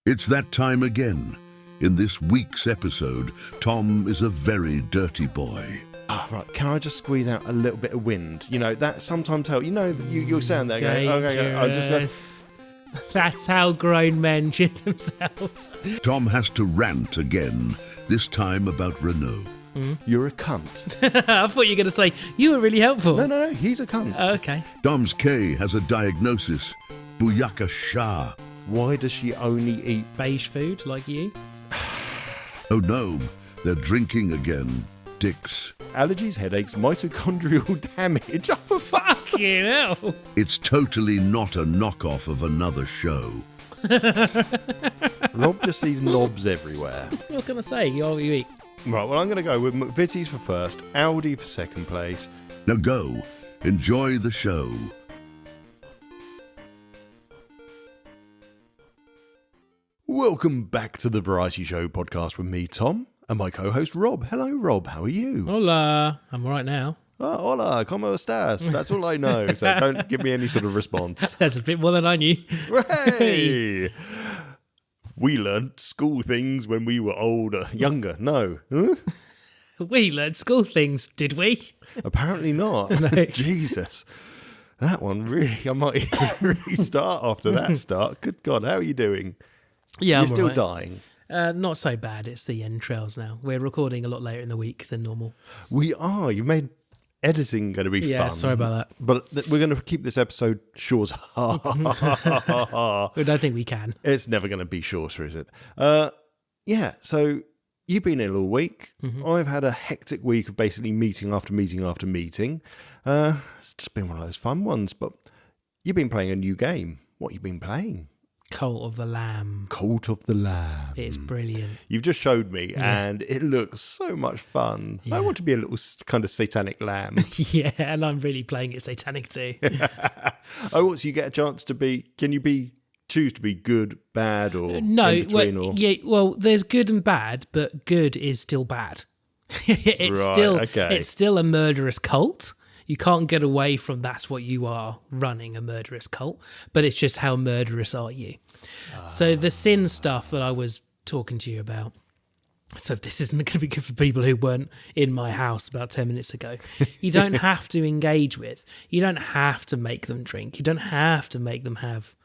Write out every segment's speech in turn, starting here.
It's that time again. In this week's episode, Tom is a very dirty boy. Right, can I just squeeze out a little bit of wind? You know, that sometimes helps. You know, you'll stand there going, okay, I'll just... That's how grown men shit themselves. Tom has to rant again, this time about Renault. You're a cunt. I thought you were going to say, you were really helpful. No, he's a cunt. Okay. Dom's K has a diagnosis, Booyaka Shah. Why does she only eat... Beige food, like you? Oh no, they're drinking again, dicks. Allergies, headaches, mitochondrial damage. Oh, for fuck's sake. You know. It's totally not a knockoff of another show. Rob just sees knobs everywhere. What can I say? You're all you eat. Right, well, I'm going to go with McVitie's for first, Audi for second place. Now go, enjoy the show. Welcome back to the Variety Show podcast with me, Tom, and my co-host, Rob. Hello, Rob. How are you? Hola. I'm all right now. Oh, hola, ¿cómo estás? That's all I know, so don't give me any sort of response. That's a bit more than I knew. Hey! We learnt school things when we were younger. No. Huh? We learned school things, did we? Apparently not. No. Jesus. That one really, I might restart after that start. Good God, how are you doing? Yeah, You're I'm still all right. dying. Not so bad. It's the entrails now. We're recording a lot later in the week than normal. We are. You made editing going to be Yeah, fun. sorry about that. But we're going to keep this episode short. I don't think we can. It's never going to be shorter, is it? Yeah, so you've been ill all week. Mm-hmm. I've had a hectic week of basically meeting after meeting after meeting. It's just been one of those fun ones, but you've been playing a new game. What have you been playing? Cult of the Lamb. Cult of the Lamb. It's brilliant. You've just showed me, and it looks so much fun. Yeah. I want to be a little kind of satanic lamb. Yeah, and I'm really playing it satanic too. Oh, so you get a chance to be... Can you choose to be good, bad, or No, in between? well, Or... yeah, well, there's good and bad, but good is still bad. It's still a murderous cult. You can't get away from that's what you are, running a murderous cult, but it's just how murderous are you. So the sin stuff that I was talking to you about, so this isn't going to be good for people who weren't in my house about 10 minutes ago. You don't have to engage with. You don't have to make them drink. You don't have to make them have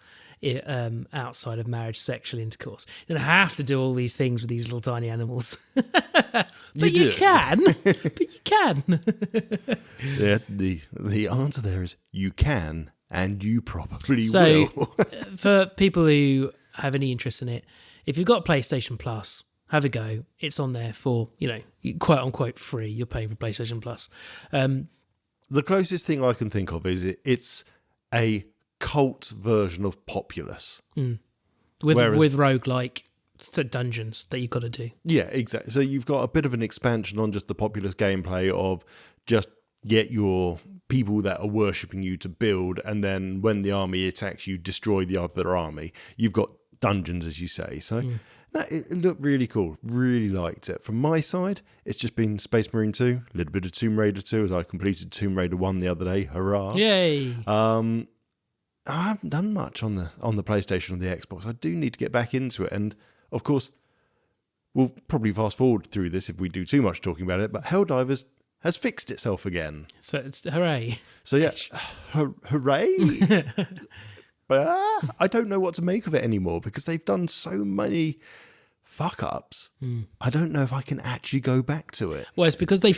outside of marriage sexual intercourse. You don't have to do all these things with these little tiny animals. But you can. But you can. Yeah, the answer there is you can, and you probably So, will. for people who have any interest in it, if you've got PlayStation Plus, have a go. It's on there for, quote unquote free. You're paying for PlayStation Plus. The closest thing I can think of is it's a cult version of Populous. With Whereas- roguelike dungeons that you've got to do. Yeah, exactly. So you've got a bit of an expansion on just the Populous gameplay of just get your people that are worshipping you to build, and then when the army attacks you, destroy the other army. You've got dungeons, as you say. So it looked really cool. Really liked it. From my side, it's just been Space Marine 2, a little bit of Tomb Raider 2, as I completed Tomb Raider 1 the other day. Hurrah. Yay. I haven't done much on the PlayStation or the Xbox. I do need to get back into it. And, of course, we'll probably fast forward through this if we do too much talking about it, but Helldivers has fixed itself again. So it's hooray. So, yeah, hooray! But I don't know what to make of it anymore because they've done so many fuck-ups. I don't know if I can actually go back to it. Well, it's because they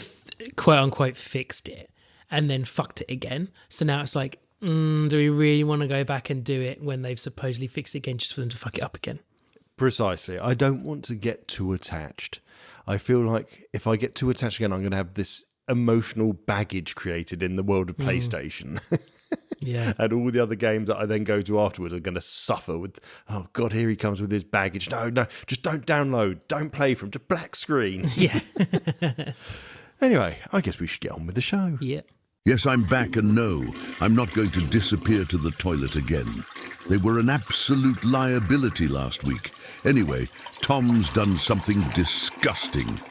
quote-unquote fixed it and then fucked it again. So now it's like, do we really want to go back and do it when they've supposedly fixed it again just for them to fuck it up again? Precisely. I don't want to get too attached. I feel like if I get too attached again, I'm going to have this emotional baggage created in the world of PlayStation. Yeah. And all the other games that I then go to afterwards are going to suffer with, oh God, here he comes with his baggage. No, just don't download. Don't play from just black screen. Yeah. Anyway, I guess we should get on with the show. Yeah. Yes, I'm back, and no, I'm not going to disappear to the toilet again. They were an absolute liability last week. Anyway, Tom's done something disgusting.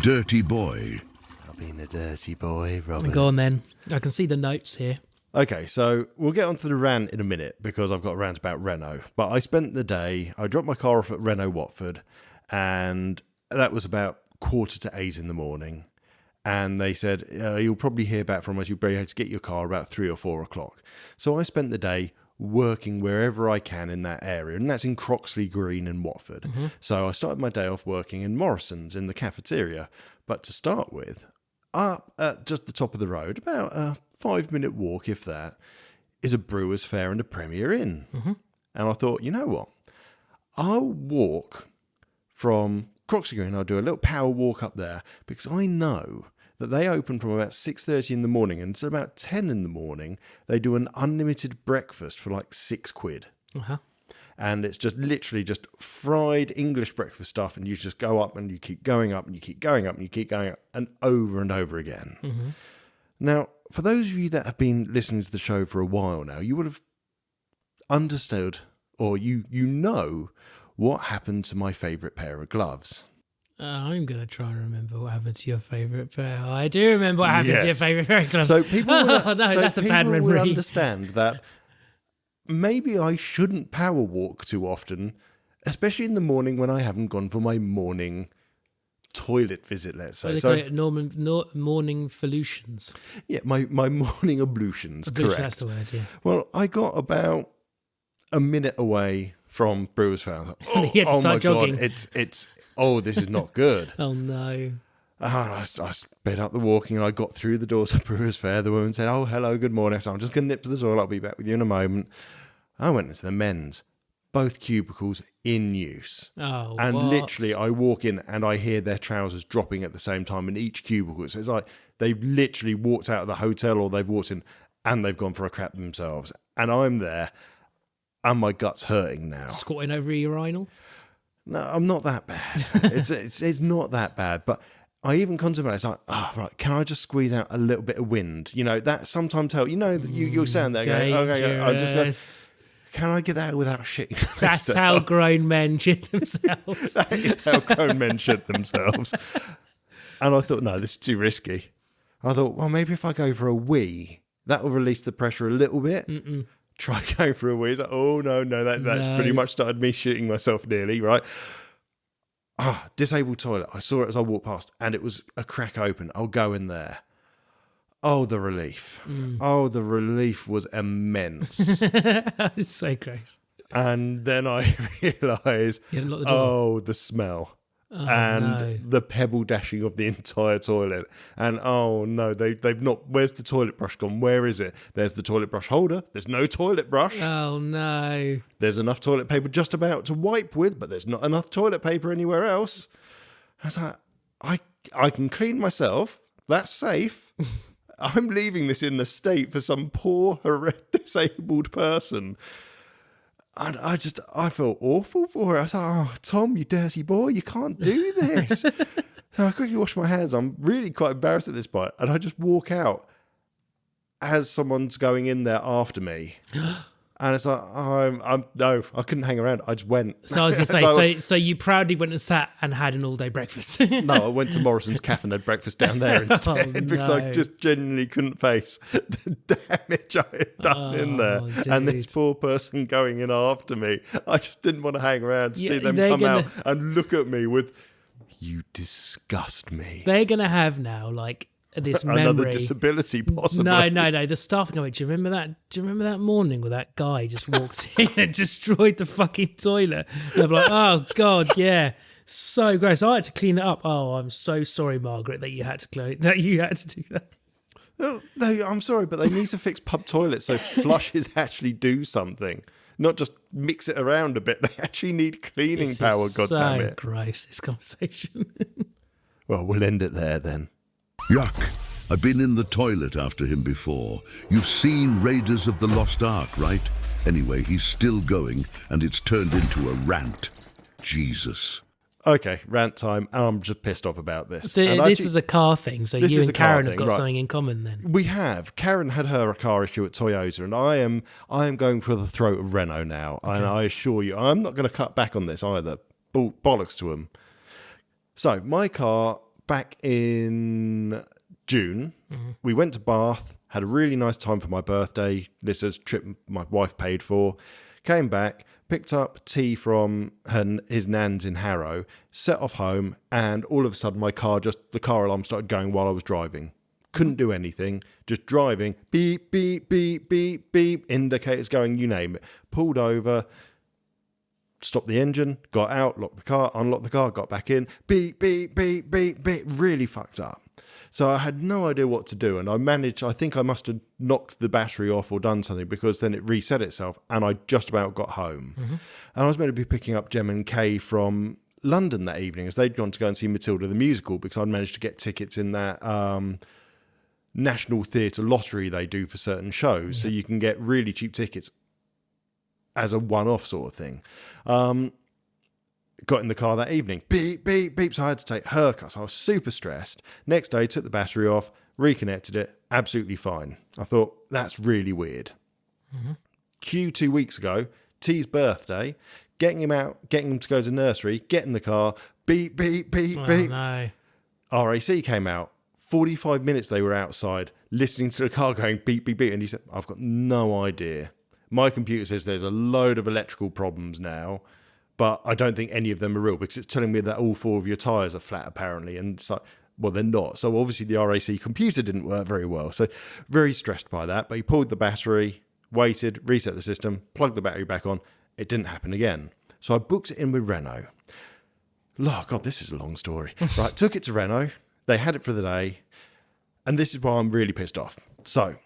Dirty boy. I've been a dirty boy, Robert. Go on then. I can see the notes here. Okay, so we'll get onto the rant in a minute because I've got a rant about Renault. But I spent the day, I dropped my car off at Renault Watford, and that was about 7:45 in the morning. And they said, you'll probably hear back from us, you'll be able to get your car about 3 or 4 o'clock. So I spent the day working wherever I can in that area, and that's in Croxley Green in Watford. Mm-hmm. So I started my day off working in Morrison's in the cafeteria. But to start with, up at just the top of the road, about a 5-minute walk, if that, is a Brewers Fayre and a Premier Inn. Mm-hmm. And I thought, you know what? I'll walk from Croxley Green, I'll do a little power walk up there because I know that they open from about 6:30 in the morning, and it's about 10 in the morning, they do an unlimited breakfast for like £6. Uh-huh. And it's just literally just fried English breakfast stuff, and you just go up and you keep going up and you keep going up and you keep going up and over again. Mm-hmm. Now, for those of you that have been listening to the show for a while now, you would have understood, or you know what happened to my favourite pair of gloves. I'm going to try and remember what happened to your favourite pair. I do remember what happened to your favourite pair of gloves. So people will, that's a bad memory. Will understand that maybe I shouldn't power walk too often, especially in the morning when I haven't gone for my morning toilet visit, let's say. They call it morning felutions. Yeah, my morning ablutions, correct. That's the word, yeah. Well, I got about a minute away from Brewers Fayre. You had to start jogging. God, it's this is not good. Oh, no. I sped up the walking and I got through the doors of Brewers Fayre. The woman said, "Oh, hello, good morning." So I'm just going to nip to the toilet. I'll be back with you in a moment. I went into the men's, both cubicles in use. Oh, and what? Literally, I walk in and I hear their trousers dropping at the same time in each cubicle. So it's like they've literally walked out of the hotel or they've walked in and they've gone for a crap themselves. And I'm there and my gut's hurting now. Squatting over a urinal? No, I'm not that bad. It's not that bad, but I even contemplate. It's like, right, can I just squeeze out a little bit of wind? You know, that sometimes helps. You know, you'll stand there going, okay, I'm just can I get that without shitting? That's how grown men shit themselves. That is how grown men shit themselves. And I thought, no, this is too risky. I thought, well, maybe if I go for a wee, that will release the pressure a little bit. Mm-mm. Try going for a wee. It's like, oh, no, that's pretty much started me shitting myself nearly, right? Disabled toilet. I saw it as I walked past and it was a crack open. I'll go in there. Oh, the relief. Oh, the relief was immense. It's so gross. And then I realised, the smell. The pebble dashing of the entire toilet. And oh no, they've not. Where's the toilet brush gone? Where is it? There's the toilet brush holder. There's no toilet brush. Oh no. There's enough toilet paper just about to wipe with, but there's not enough toilet paper anywhere else. I was like, I can clean myself. That's safe. I'm leaving this in the state for some poor, disabled person. And I felt awful for it. I was like, oh, Tom, you dirty boy, you can't do this. So I quickly wash my hands. I'm really quite embarrassed at this point. And I just walk out as someone's going in there after me. And it's like, no, I couldn't hang around. I just went. So I was going to say, so you proudly went and sat and had an all-day breakfast. No, I went to Morrison's Cafe and had breakfast down there instead because I just genuinely couldn't face the damage I had done in there. Dude. And this poor person going in after me. I just didn't want to hang around to see them come out and look at me with, "You disgust me." They're going to have now, like, this memory. Another disability, possibly. No. The staff are going, do you remember that morning where that guy just walked in and destroyed the fucking toilet? And I'm like, oh God, yeah. So gross. I had to clean it up. Oh, I'm so sorry, Margaret, that you had to do that. No, I'm sorry, but they need to fix pub toilets so flushes actually do something. Not just mix it around a bit. They actually need cleaning power, goddammit. So gross, this conversation. Well, we'll end it there then. Yuck. I've been in the toilet after him before. You've seen Raiders of the Lost Ark, right? Anyway, he's still going, and it's turned into a rant. Jesus. Okay, rant time. I'm just pissed off about this. So this is a car thing, so you and Karen have got something in common then. We have. Karen had her car issue at Toyota, and I am going for the throat of Renault now. Okay. And I assure you, I'm not going to cut back on this either. Bollocks to them. So, my car... Back in June, we went to Bath, had a really nice time for my birthday. This is a trip my wife paid for. Came back, picked up tea from his nan's in Harrow, set off home, and all of a sudden the car alarm started going while I was driving. Couldn't do anything, just driving, beep, beep, beep, beep, beep, indicators going, you name it. Pulled over, stopped the engine, got out, locked the car, unlocked the car, got back in, beep, beep, beep, beep, beep, really fucked up. So I had no idea what to do, and I think I must have knocked the battery off or done something, because then it reset itself, and I just about got home. Mm-hmm. And I was meant to be picking up Jem and Kay from London that evening, as they'd gone to go and see Matilda the musical, because I'd managed to get tickets in that National Theatre lottery they do for certain shows, so you can get really cheap tickets as a one-off sort of thing. Got in the car that evening, beep, beep, beep, so I had to take her car, so I was super stressed. Next day, took the battery off, reconnected it, absolutely fine. I thought, that's really weird. Mm-hmm. 2 weeks ago, T's birthday, getting him to go to nursery, get in the car, beep, beep, beep, beep. No. RAC came out. 45 minutes they were outside, listening to the car going beep, beep, beep, and he said, I've got no idea. My computer says there's a load of electrical problems now, but I don't think any of them are real, because it's telling me that all 4 of your tyres are flat, apparently. And it's like, well, they're not. So obviously the RAC computer didn't work very well. So very stressed by that. But he pulled the battery, waited, reset the system, plugged the battery back on. It didn't happen again. So I booked it in with Renault. Oh, God, this is a long story. Right, took it to Renault. They had it for the day. And this is why I'm really pissed off. So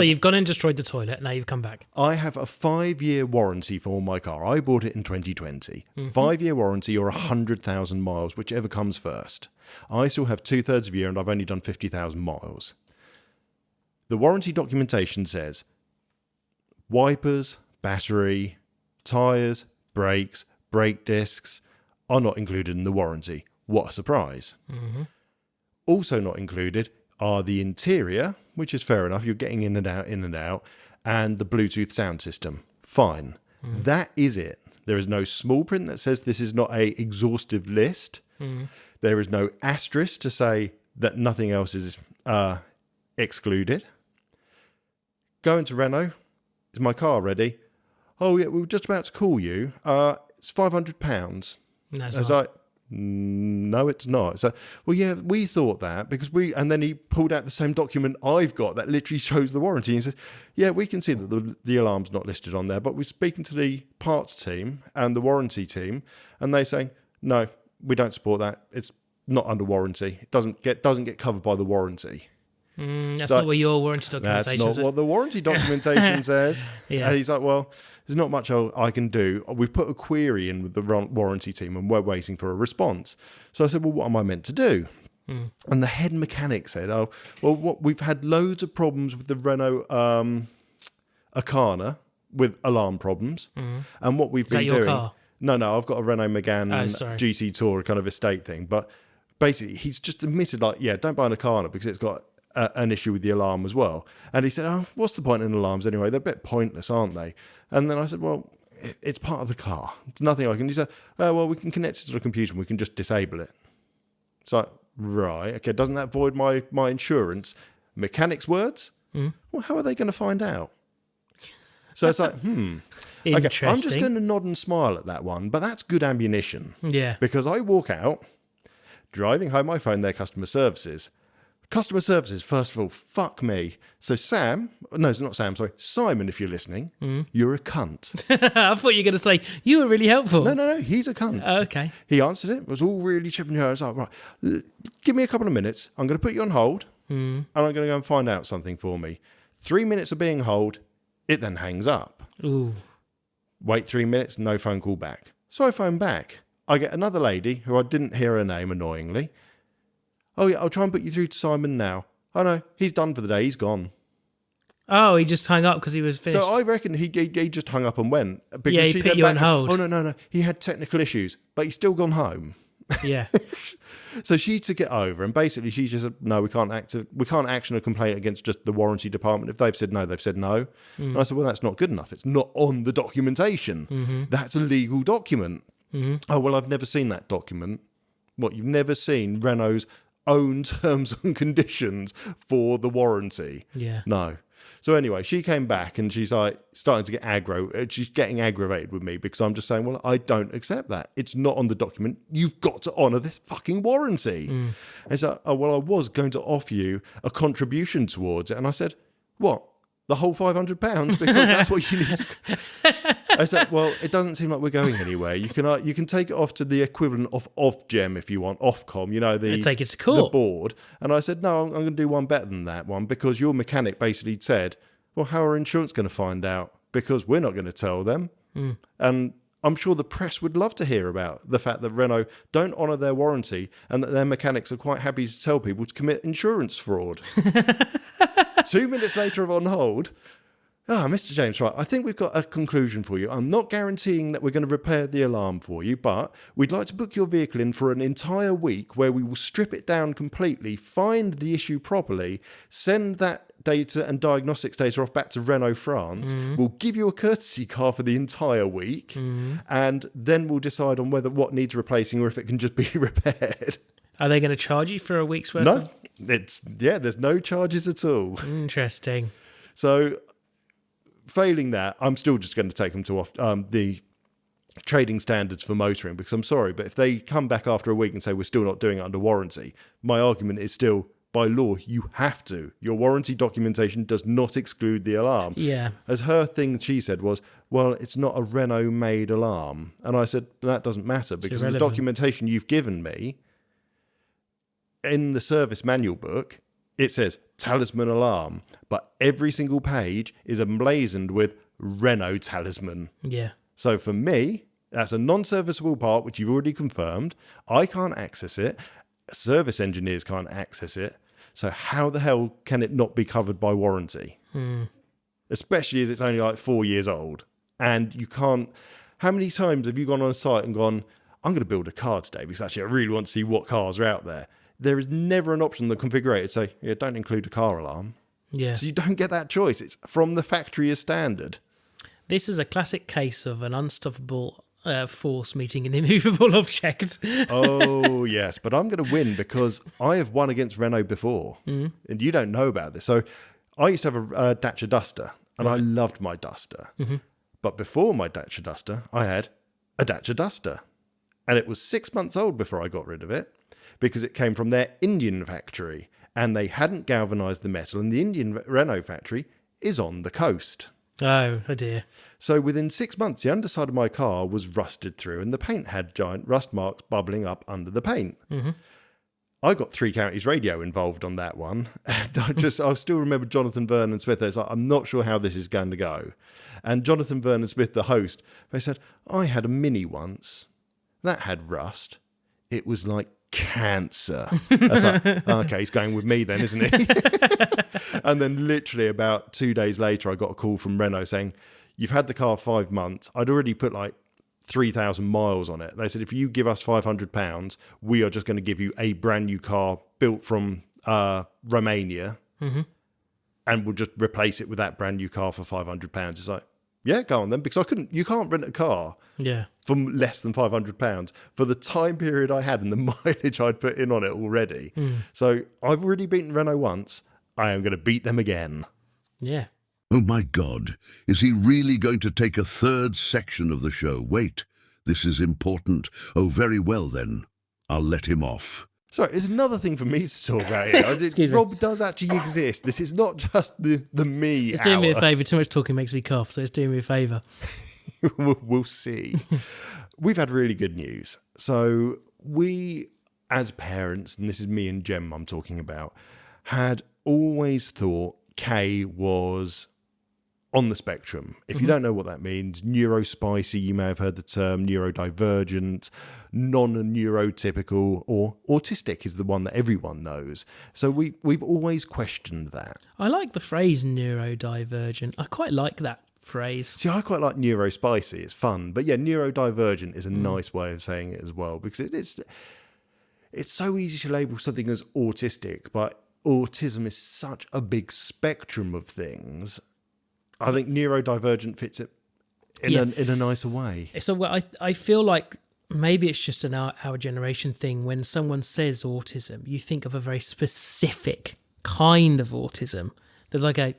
you've gone and destroyed the toilet. Now you've come back. I have a 5-year warranty for my car. I bought it in 2020. Mm-hmm. 5-year warranty or 100,000 miles, whichever comes first. I still have 2/3 of a year, and I've only done 50,000 miles. The warranty documentation says wipers, battery, tyres, brakes, brake discs are not included in the warranty. What a surprise. Mm-hmm. Also not included are the interior, which is fair enough. You're getting in and out, and the Bluetooth sound system. Fine. Mm. That is it. There is no small print that says this is not a exhaustive list. Mm. There is no asterisk to say that nothing else is excluded. Going to Renault. Is my car ready? Oh, yeah, we were just about to call you. It's £500. No, it's not. No, it's not. So, well, yeah, we thought that because and then he pulled out the same document I've got that literally shows the warranty and says, yeah, we can see that the alarm's not listed on there, but we're speaking to the parts team and the warranty team, and they're saying, no, we don't support that. It's not under warranty. It doesn't get covered by the warranty. That's not what your warranty documentation says. That's not what the warranty documentation says. Yeah. And he's like, well, there's not much I can do. We've put a query in with the warranty team and we're waiting for a response. So I said, well, what am I meant to do? Mm. And the head mechanic said, oh, well, we've had loads of problems with the Renault Arcana with alarm problems. Mm. And what we've been doing... Is that your car? No, I've got a Renault Megane GT Tour kind of estate thing. But basically, he's just admitted, like, yeah, don't buy an Arcana because it's got an issue with the alarm as well. And he said, oh, what's the point in alarms anyway? They're a bit pointless, aren't they? And then I said, well, it's part of the car. It's nothing I can do. He said, oh, well, we can connect it to the computer and we can just disable it. So, right, okay, doesn't that void my insurance? Mechanic's words? Mm. Well, how are they going to find out? So it's like, Okay, I'm just going to nod and smile at that one, but that's good ammunition. Yeah. Because I walk out, driving home, I phone their customer services. Customer services, first of all, fuck me. So Simon, if you're listening, you're a cunt. I thought you were going to say, you were really helpful. No, he's a cunt. Okay. He answered it, was all really chipping. I was like, right, give me a couple of minutes. I'm going to put you on hold, and I'm going to go and find out something for me. 3 minutes of being hold, it then hangs up. Ooh. Wait 3 minutes, no phone call back. So I phone back. I get another lady, who I didn't hear her name, annoyingly. Oh, yeah, I'll try and put you through to Simon now. Oh, no, he's done for the day. He's gone. Oh, he just hung up because he was finished. So I reckon he just hung up and went. Yeah, he put you on hold. Oh, no. He had technical issues, but he's still gone home. Yeah. So she took it over, and basically she just said, no, we can't action a complaint against just the warranty department. If they've said no, they've said no. And I said, well, that's not good enough. It's not on the documentation. Mm-hmm. That's a legal document. Mm-hmm. Oh, well, I've never seen that document. What, you've never seen Renault's own terms and conditions for the warranty. Yeah. No. So anyway, she came back and she's like starting to get aggro. She's getting aggravated with me because I'm just saying, well, I don't accept that. It's not on the document. You've got to honour this fucking warranty. And so, oh, well, I was going to offer you a contribution towards it. And I said, what? The whole £500? Because that's what you need to... I said, well, it doesn't seem like we're going anywhere. You can take it off to the equivalent of Ofgem if you want, Ofcom, take it to court. The board. And I said, no, I'm going to do one better than that one, because your mechanic basically said, well, how are insurance going to find out? Because we're not going to tell them. And I'm sure the press would love to hear about the fact that Renault don't honour their warranty and that their mechanics are quite happy to tell people to commit insurance fraud. 2 minutes later on hold, Mr. James, right, I think we've got a conclusion for you. I'm not guaranteeing that we're going to repair the alarm for you, but we'd like to book your vehicle in for an entire week where we will strip it down completely, find the issue properly, send that data and diagnostics data off back to Renault France. We'll give you a courtesy car for the entire week, and then we'll decide on what needs replacing or if it can just be repaired. Are they going to charge you for a week's worth? No, there's no charges at all. Interesting. So, failing that, I'm still just going to take them to the trading standards for motoring, because I'm sorry, but if they come back after a week and say we're still not doing it under warranty, my argument is still, by law, you have to. Your warranty documentation does not exclude the alarm. Yeah. As her thing she said was, well, it's not a Renault-made alarm. And I said, that doesn't matter, because the documentation you've given me, in the service manual book, it says Talisman alarm, but every single page is emblazoned with Renault Talisman. Yeah. So for me, that's a non-serviceable part, which you've already confirmed. I can't access it. Service engineers can't access it. So how the hell can it not be covered by warranty? Especially as it's only like 4 years old. And you can't... How many times have you gone on a site and gone, I'm going to build a car today because actually I really want to see what cars are out there? There is never an option in the configurator to say, yeah, don't include a car alarm. Yeah. So you don't get that choice. It's from the factory as standard. This is a classic case of an unstoppable force meeting an immovable object. Oh, yes. But I'm going to win because I have won against Renault before. And you don't know about this. So I used to have a Dacia Duster, and I loved my Duster. But before my Dacia Duster, I had a Dacia Duster. And it was 6 months old before I got rid of it, because it came from their Indian factory and they hadn't galvanised the metal, and the Indian Renault factory is on the coast. Oh dear. So within 6 months, the underside of my car was rusted through and the paint had giant rust marks bubbling up under the paint. I got 3 Counties Radio involved on that one. And I still remember Jonathan Vernon Smith. It's like, I'm not sure how this is going to go. And Jonathan Vernon Smith, the host, they said, I had a Mini once that had rust. It was like cancer. I was like, okay, he's going with me then, isn't he? And then literally about 2 days later, I got a call from Renault saying, you've had the car 5 months. I'd already put like 3,000 miles on it. They said, if you give us £500, we are just going to give you a brand new car built from Romania, and we'll just replace it with that brand new car for £500. It's like, yeah, go on then, because you can't rent a car for less than £500 for the time period I had and the mileage I'd put in on it already. So I've already beaten Renault once. I am going to beat them again. Yeah. Oh my God, is he really going to take a third section of the show? Wait, this is important. Oh, very well then. I'll let him off. Sorry, there's another thing for me to talk about here. Rob does actually exist. This is not just the me It's doing me a favour. Too much talking makes me cough, so it's doing me a favour. We'll see. We've had really good news. So we, as parents, and this is me and Jem I'm talking about, had always thought Kay was on the spectrum. If you don't know what that means, neurospicy, you may have heard the term, neurodivergent, non-neurotypical, or autistic is the one that everyone knows. So we've always questioned that. I like the phrase neurodivergent. I quite like that phrase. See, I quite like neurospicy. It's fun. But yeah, neurodivergent is a nice way of saying it as well, because it's so easy to label something as autistic, but autism is such a big spectrum of things. I think neurodivergent fits it in a nicer way. So I feel like maybe it's just an our generation thing. When someone says autism, you think of a very specific kind of autism. There's like a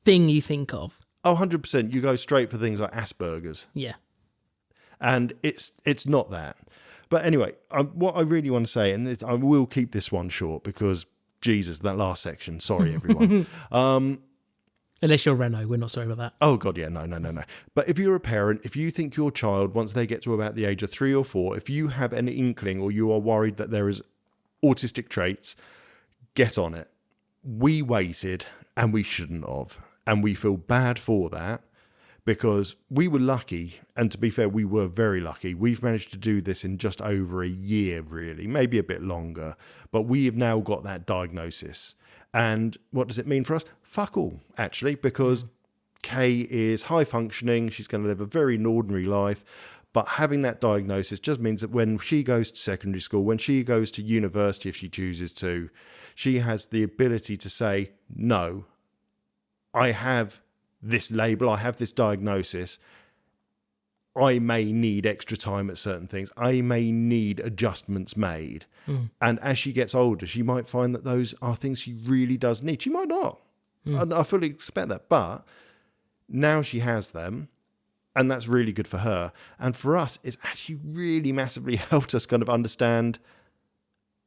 thing you think of. Oh, 100%. You go straight for things like Asperger's. Yeah. And it's not that. But anyway, what I really want to say, and I will keep this one short because, Jesus, that last section. Sorry, everyone. Unless you're Renault, we're not sorry about that. Oh, God, yeah, no. But if you're a parent, if you think your child, once they get to about the age of 3 or 4, if you have an inkling or you are worried that there is autistic traits, get on it. We waited, and we shouldn't have. And we feel bad for that because we were lucky. And to be fair, we were very lucky. We've managed to do this in just over a year, really, maybe a bit longer. But we have now got that diagnosis. And what does it mean for us? Fuck all, actually, because Kay is high functioning. She's going to live a very ordinary life. But having that diagnosis just means that when she goes to secondary school, when she goes to university, if she chooses to, she has the ability to say, no, I have this label, I have this diagnosis. I may need extra time at certain things. I may need adjustments made. And as she gets older, she might find that those are things she really does need. She might not. And I fully expect that. But now she has them, and that's really good for her. And for us, it's actually really massively helped us kind of understand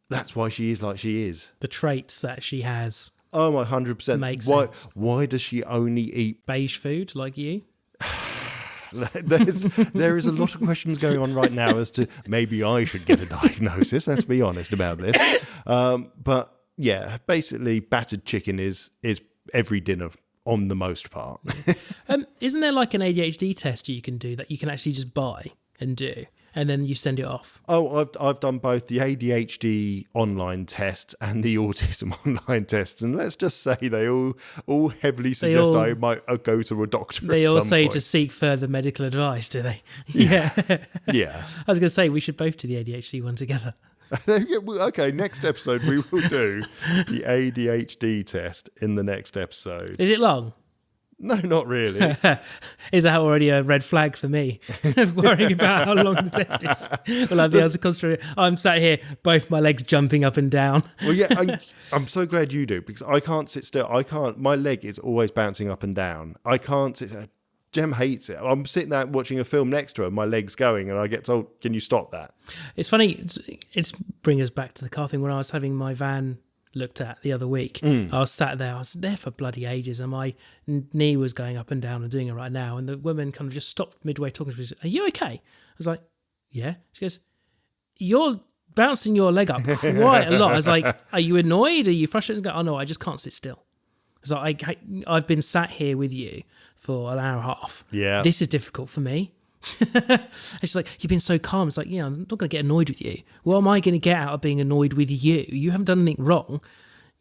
that's why she is like she is. The traits that she has. Oh, my 100%. Makes sense. Why does she only eat beige food like you? There is a lot of questions going on right now as to maybe I should get a diagnosis. Let's be honest about this. But yeah, basically, battered chicken is every dinner on the most part. Isn't there like an ADHD test you can do that you can actually just buy and do, and then you send it off? Oh, I've done both the ADHD online tests and the autism online tests, and let's just say they all heavily suggest I might go to a doctor. They all say to seek further medical advice, do they? Yeah. Yeah. I was going to say we should both do the ADHD one together. Okay, next episode we will do the ADHD test in the next episode. Is it long? No, not really. Is that already a red flag for me? Worrying about how long the test is. Will I be able to concentrate? I'm sat here, both my legs jumping up and down. Well, yeah, I'm so glad you do, because I can't sit still. My leg is always bouncing up and down. I can't sit still. Jem hates it. I'm sitting there watching a film next to her, my leg's going, and I get told, can you stop that? It's funny. It's bring us back to the car thing. When I was having my van looked at the other week, I was sat there. I was there for bloody ages, and my knee was going up and down and doing it right now. And the woman kind of just stopped midway talking to me. She said, "Are you okay?" I was like, "Yeah." She goes, "You're bouncing your leg up quite a lot." I was like, "Are you annoyed? Are you frustrated?" "Oh no, I just can't sit still." So I've been sat here with you for an hour and a half. Yeah, this is difficult for me. And she's like, "You've been so calm." It's like, yeah, I'm not going to get annoyed with you. What am I going to get out of being annoyed with you? You haven't done anything wrong.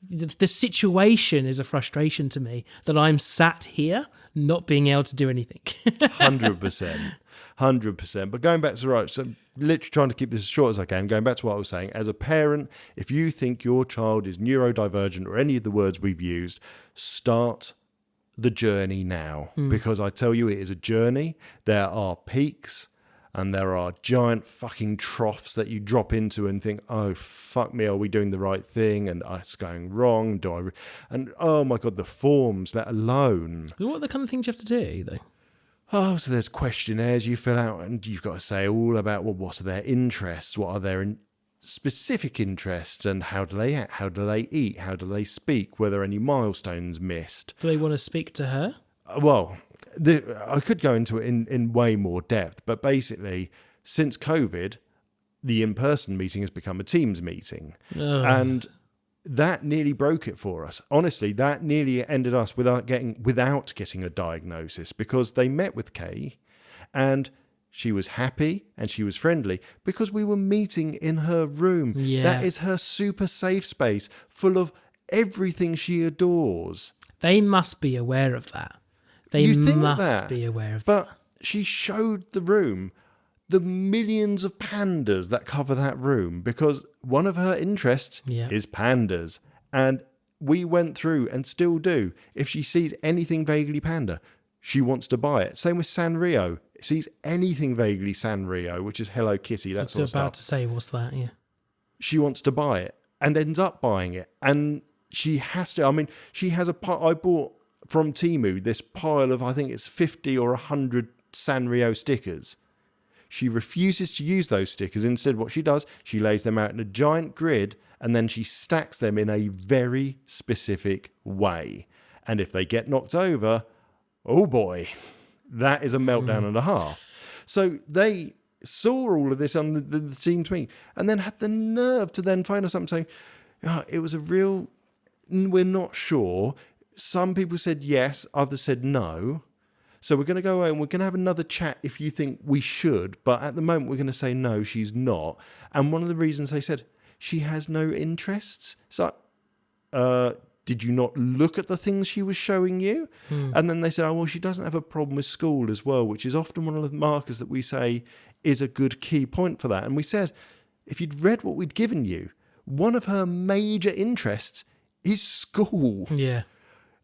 The situation is a frustration to me that I'm sat here not being able to do anything. 100%. But going back to right, so literally trying to keep this as short as I can, going back to what I was saying, as a parent, if you think your child is neurodivergent or any of the words we've used, start the journey now, because I tell you, it is a journey. There are peaks and there are giant fucking troughs that you drop into and think, oh fuck me, are we doing the right thing? And it's going wrong. And oh my god, the forms, let alone. What are the kind of things you have to do though? Oh, so there's questionnaires you fill out, and you've got to say all about, well, what are their interests, what are their specific interests, and how do they act, how do they eat, how do they speak, were there any milestones missed? Do they want to speak to her? Well, I could go into it in way more depth, but basically, since COVID, the in-person meeting has become a Teams meeting, and that nearly broke it for us. Honestly, that nearly ended us without getting a diagnosis, because they met with Kay, and she was happy and she was friendly because we were meeting in her room. Yeah. That is her super safe space full of everything she adores. They must be aware of that. They must be aware of that. But she showed the room the millions of pandas that cover that room, because one of her interests is pandas. And we went through and still do. If she sees anything vaguely panda, she wants to buy it. Same with Sanrio. sees anything vaguely Sanrio, which is Hello Kitty, that sort of stuff. I was about to say, what's that? Yeah. She wants to buy it and ends up buying it. And she has to. I mean, she has I bought from Temu this pile of, I think it's 50 or 100 Sanrio stickers. She refuses to use those stickers. Instead, what she does, she lays them out in a giant grid and then she stacks them in a very specific way. And if they get knocked over, oh boy, that is a meltdown and a half. So they saw all of this on the team tweet and then had the nerve to then phone us up and say, it was a real, we're not sure. Some people said yes, others said no. So we're going to go away and we're going to have another chat if you think we should. But at the moment, we're going to say no, she's not. And one of the reasons they said, she has no interests. So, did you not look at the things she was showing you? And then they said, well, she doesn't have a problem with school as well, which is often one of the markers that we say is a good key point for that. And we said, if you'd read what we'd given you, one of her major interests is school. Yeah.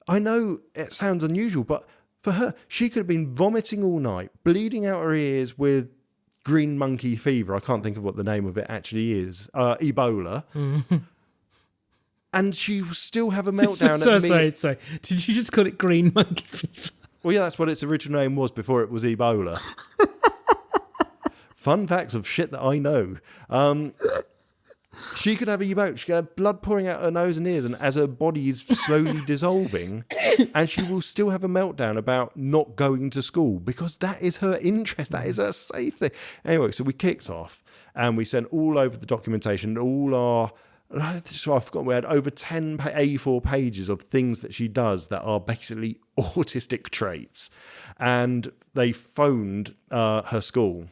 I know it sounds unusual, but for her, she could have been vomiting all night, bleeding out her ears with green monkey fever. I can't think of what the name of it actually is. Ebola. And she will still have a meltdown at me. Sorry. Did you just call it green monkey fever? Well, yeah, that's what its original name was before it was Ebola. Fun facts of shit that I know. She could have Ebola. She could have blood pouring out her nose and ears, and as her body is slowly dissolving, and she will still have a meltdown about not going to school because that is her interest. That is her safe thing. Anyway, so we kicked off and we sent all over the documentation, all our... So I forgot, we had over 10 A4 pages of things that she does that are basically autistic traits. And they phoned her school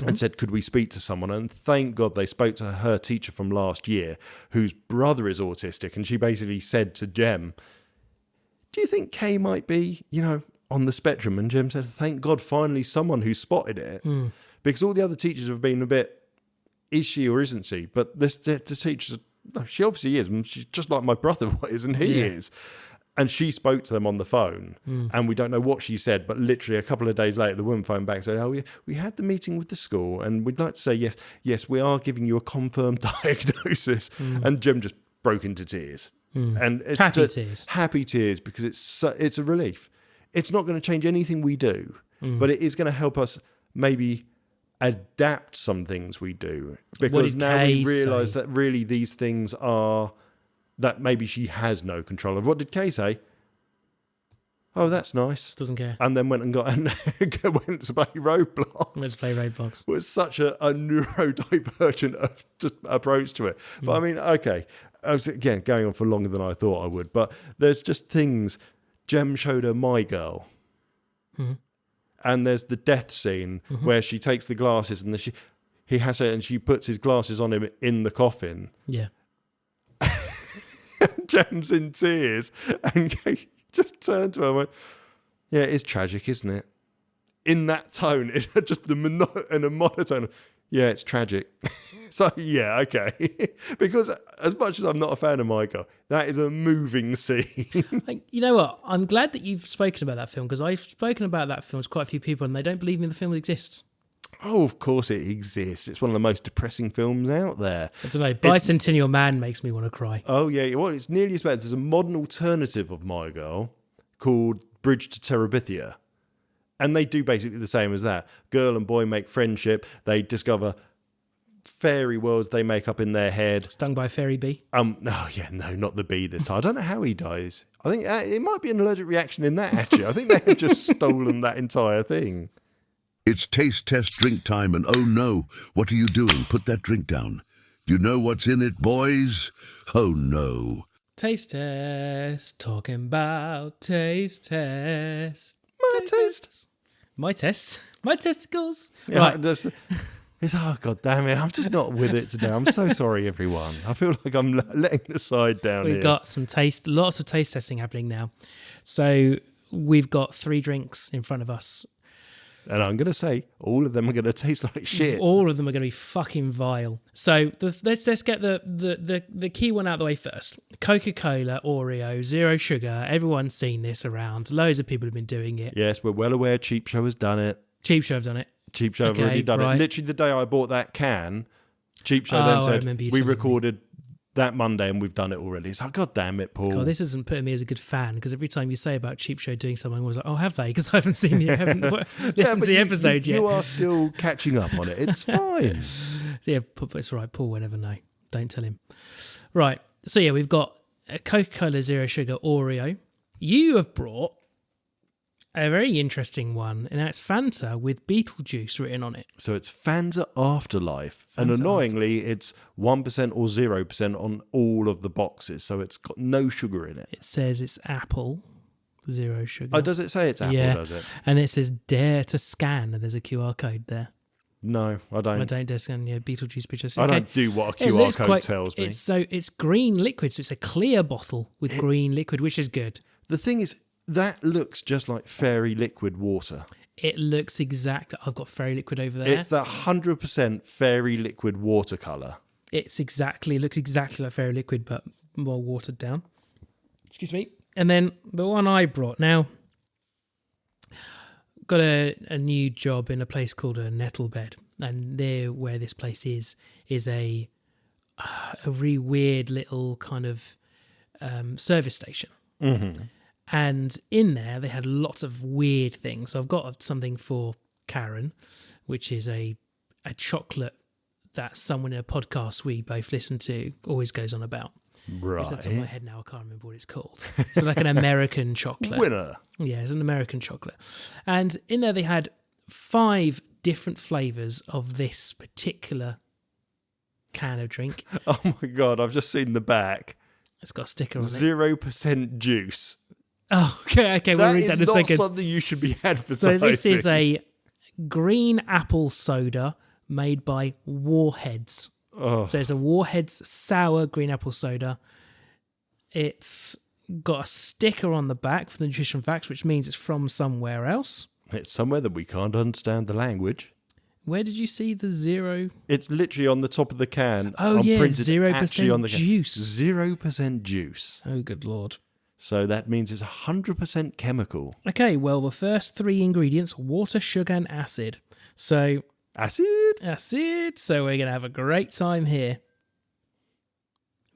and said, could we speak to someone? And thank God they spoke to her teacher from last year, whose brother is autistic. And she basically said to Jem, do you think Kay might be, on the spectrum? And Jem said, thank God finally someone who spotted it. Because all the other teachers have been a bit, is she or isn't she? But the teacher, no, she obviously is. And she's just like my brother is, and he is. And she spoke to them on the phone, and we don't know what she said, but literally a couple of days later, the woman phoned back and said, oh, we had the meeting with the school, and we'd like to say, yes, we are giving you a confirmed diagnosis. And Jim just broke into tears. And it's happy tears, because it's a relief. It's not going to change anything we do, but it is going to help us maybe adapt some things we do, because now we realise that really these things are that maybe she has no control of. What did Kay say? Oh, that's nice. Doesn't care. And then went to play Roblox. Let's play Roblox. It was such a neurodivergent just approach to it. But I mean, okay, I was again going on for longer than I thought I would. But there's just things. Jem showed her My Girl. And there's the death scene where she takes the glasses and he has it, and she puts his glasses on him in the coffin. Yeah. Jem's in tears, and Kate just turned to her and went, yeah, it is tragic, isn't it? In that tone, just in a monotone. Yeah, it's tragic. So, yeah, okay. Because as much as I'm not a fan of Michael, that is a moving scene. You know what? I'm glad that you've spoken about that film, because I've spoken about that film to quite a few people and they don't believe me the film exists. Oh, of course it exists. It's one of the most depressing films out there. I don't know. Bicentennial Man makes me want to cry. Oh, yeah. Well, it's nearly as bad. There's a modern alternative of My Girl called Bridge to Terabithia. And they do basically the same as that. Girl and boy make friendship. They discover fairy worlds they make up in their head. Stung by a fairy bee? No, not the bee this time. I don't know how he dies. I think it might be an allergic reaction in that, actually. I think they have just stolen that entire thing. It's taste test drink time, and oh no, what are you doing? Put that drink down. Do you know what's in it, boys? Oh no. Taste test. Talking about taste test. My taste. My test. My testicles. Yeah, right. God damn it. I'm just not with it today. I'm so sorry, everyone. I feel like I'm letting the side down here. We've got lots of taste testing happening now. So we've got 3 drinks in front of us. And I'm going to say, all of them are going to taste like shit. All of them are going to be fucking vile. So let's get the key one out of the way first. Coca-Cola, Oreo, zero sugar. Everyone's seen this around. Loads of people have been doing it. Yes, we're well aware Cheap Show has done it. Cheap Show have done it. Cheap Show have already done it. Literally the day I bought that can, Cheap Show then said, we recorded that Monday and we've done it already. It's like, God damn it, Paul. God, this isn't putting me as a good fan, because every time you say about Cheap Show doing something, I was like, oh, have they? Because I haven't seen you, haven't listened to the episode yet. You are still catching up on it. It's fine. Yeah, it's all right. Paul will never know. Don't tell him. Right. So, yeah, we've got a Coca-Cola Zero Sugar Oreo. You have brought a very interesting one, and that's Fanta with Beetlejuice written on it. So it's Fanta Afterlife, and annoyingly, it's 1% or 0% on all of the boxes, so it's got no sugar in it. It says it's apple, zero sugar. Oh, does it say it's apple, does it? And it says dare to scan, and there's a QR code there. No, I don't. I don't dare scan, Beetlejuice pictures. I don't do what a QR code tells me. It's green liquid, so it's a clear bottle with green liquid, which is good. The thing is, that looks just like fairy liquid water. It looks exactly... I've got fairy liquid over there. It's that 100% fairy liquid watercolour. It looks exactly like fairy liquid, but more watered down. Excuse me. And then the one I brought. Now, got a new job in a place called a Nettlebed. And there, where this place is a really weird little kind of service chocolate Mm-hmm. And in there, they had lots of weird things. So I've got something for Karen, which is a chocolate that someone in a podcast we both listen to always goes on about. Right. It's at the top of my head now. I can't remember what it's called. It's like an American chocolate. Winner. Yeah, it's an American chocolate. And in there, they had 5 different flavours of this particular can of drink. Oh my God, I've just seen the back. It's got a sticker on it. 0% juice. Oh, okay, we'll read that in a second. That is not something you should be advertising. So this is a green apple soda made by Warheads. Oh. So it's a Warheads sour green apple soda. It's got a sticker on the back for the nutrition facts, which means it's from somewhere else. It's somewhere that we can't understand the language. Where did you see the 0? It's literally on the top of the can. Oh, yeah, 0% juice. 0% juice. Oh, good Lord. So that means it's 100% chemical. Okay, well, the first 3 ingredients, water, sugar, and acid. So... Acid. So we're going to have a great time here.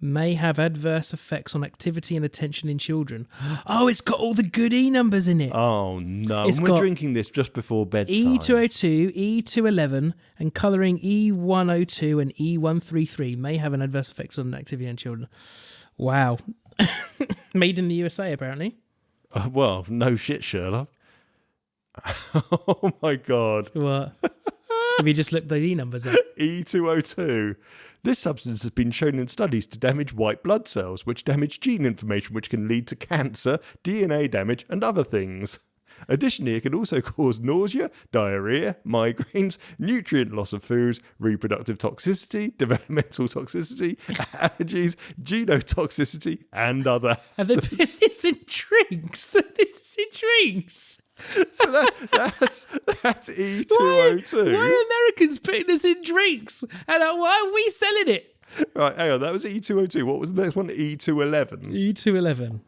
May have adverse effects on activity and attention in children. Oh, it's got all the good E numbers in it. Oh, no. We're drinking this just before bedtime. E202, E211, and colouring E102 and E133 may have an adverse effects on activity in children. Wow. Made in the USA, apparently. Well, no shit, Sherlock. Oh, my God. What? Have you just looked the E numbers up? E202. This substance has been shown in studies to damage white blood cells, which damage gene information, which can lead to cancer, DNA damage, and other things. Additionally, it can also cause nausea, diarrhea, migraines, nutrient loss of foods, reproductive toxicity, developmental toxicity, allergies, genotoxicity, and other hazards. Have they put this in drinks? This is in drinks. So that's E202. Why are Americans putting this in drinks? And why are we selling it? Right, hang on. That was E202. What was the next one? E211. E211.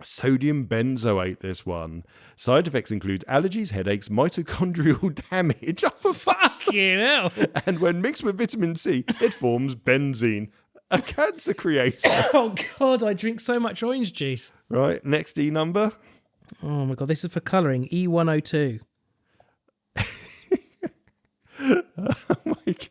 Sodium benzoate, this one. Side effects include allergies, headaches, mitochondrial damage. Oh, for fucking hell. And when mixed with vitamin C, it forms benzene, a cancer creator. Oh, God, I drink so much orange juice. Right, next E number. Oh, my God, this is for colouring. E102. Oh, my God.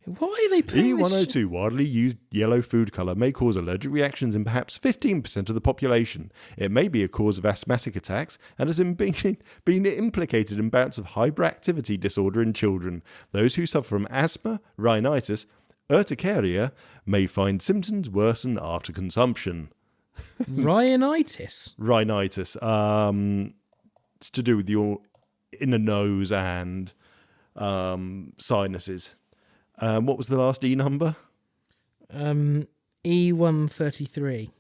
Why are they putting E102, widely used yellow food colour, may cause allergic reactions in perhaps 15% of the population. It may be a cause of asthmatic attacks and has been implicated in bouts of hyperactivity disorder in children. Those who suffer from asthma, rhinitis, urticaria may find symptoms worsen after consumption. Rhinitis? Rhinitis. It's to do with your inner nose and sinuses. What was the last E number? E133.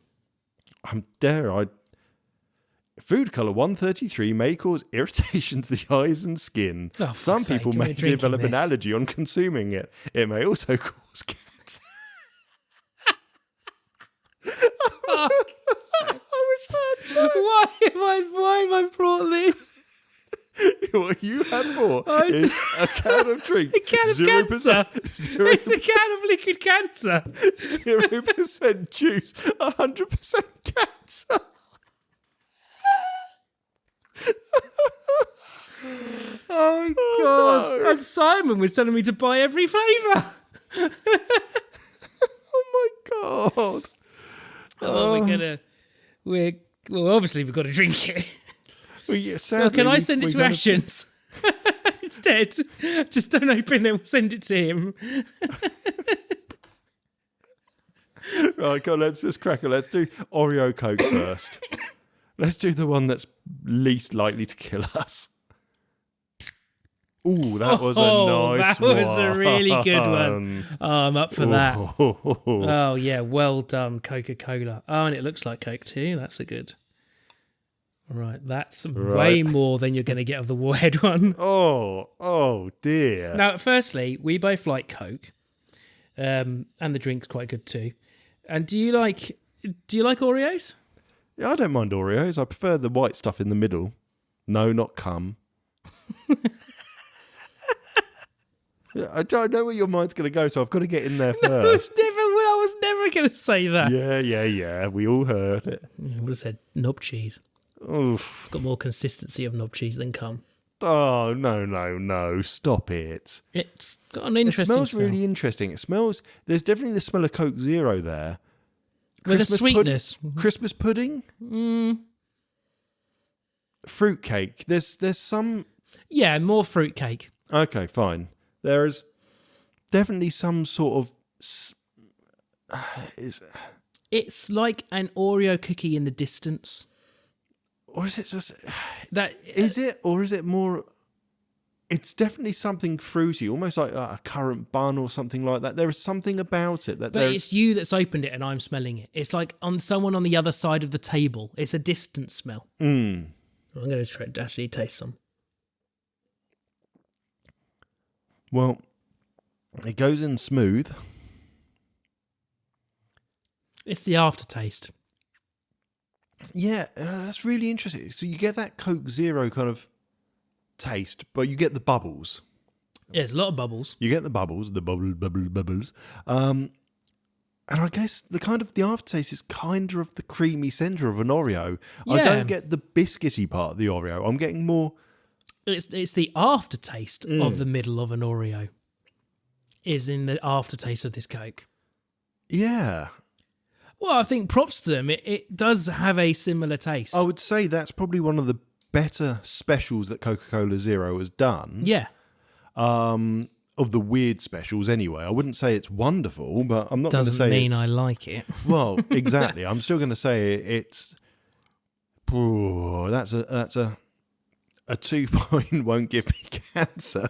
Food colour 133 may cause irritation to the eyes and skin. Oh, some people may develop an allergy on consuming it. It may also cause cancer. Why have I brought this? What you have bought is a can of drink. A can of cancer. It's a can of liquid cancer. 0% juice, 100% cancer. Oh my god! No. And Simon was telling me to buy every flavour. Oh my god! Obviously we've got to drink it. Well, yeah, Well, can I send it to Ashens instead? Just don't open it. We'll send it to him. Right, God, let's just crack it. Let's do Oreo Coke first. Let's do the one that's least likely to kill us. Ooh, that was a nice one. That was a really good one. Oh, I'm up for that. Oh, yeah, well done, Coca-Cola. Oh, and it looks like Coke too. That's a good. Right, that's way more than you're going to get of the Warhead one. Oh dear. Now, firstly, we both like Coke, and the drink's quite good too. And do you like Oreos? Yeah, I don't mind Oreos. I prefer the white stuff in the middle. No, not cum. I don't know where your mind's going to go, so I've got to get in there first. I was never going to say that. Yeah. We all heard it. I would have said knob cheese. Oof. It's got more consistency of knob cheese than cum. Oh, no. Stop it. It's got an interesting smell. It smells smell. really interesting. It smells... There's definitely the smell of Coke Zero there. With a sweetness. Christmas pudding? Fruitcake. There's some... Yeah, more fruitcake. Okay, fine. There's definitely some sort of... It's like an Oreo cookie in the distance. Or is it just... That Is it? Or is it more... It's definitely something fruity, almost like a currant bun or something like that. There is something about it. But it's you that's opened it and I'm smelling it. It's like on someone on the other side of the table. It's a distant smell. I'm going to try to actually taste some. Well, it goes in smooth. It's the aftertaste. Yeah, that's really interesting. So you get that Coke Zero kind of taste, but you get the bubbles. Yeah, there's a lot of bubbles. You get the bubbles. And I guess the aftertaste is kind of the creamy centre of an Oreo. Yeah. I don't get the biscuity part of the Oreo. I'm getting more... It's the aftertaste of the middle of an Oreo. Is in the aftertaste of this Coke. Yeah. Well, I think props to them. It does have a similar taste. I would say that's probably one of the better specials that Coca-Cola Zero has done. Yeah. Of the weird specials anyway. I wouldn't say it's wonderful, but I'm not going to say doesn't mean I like it. Well, exactly. I'm still going to say it's... That's a 2 point won't give me cancer.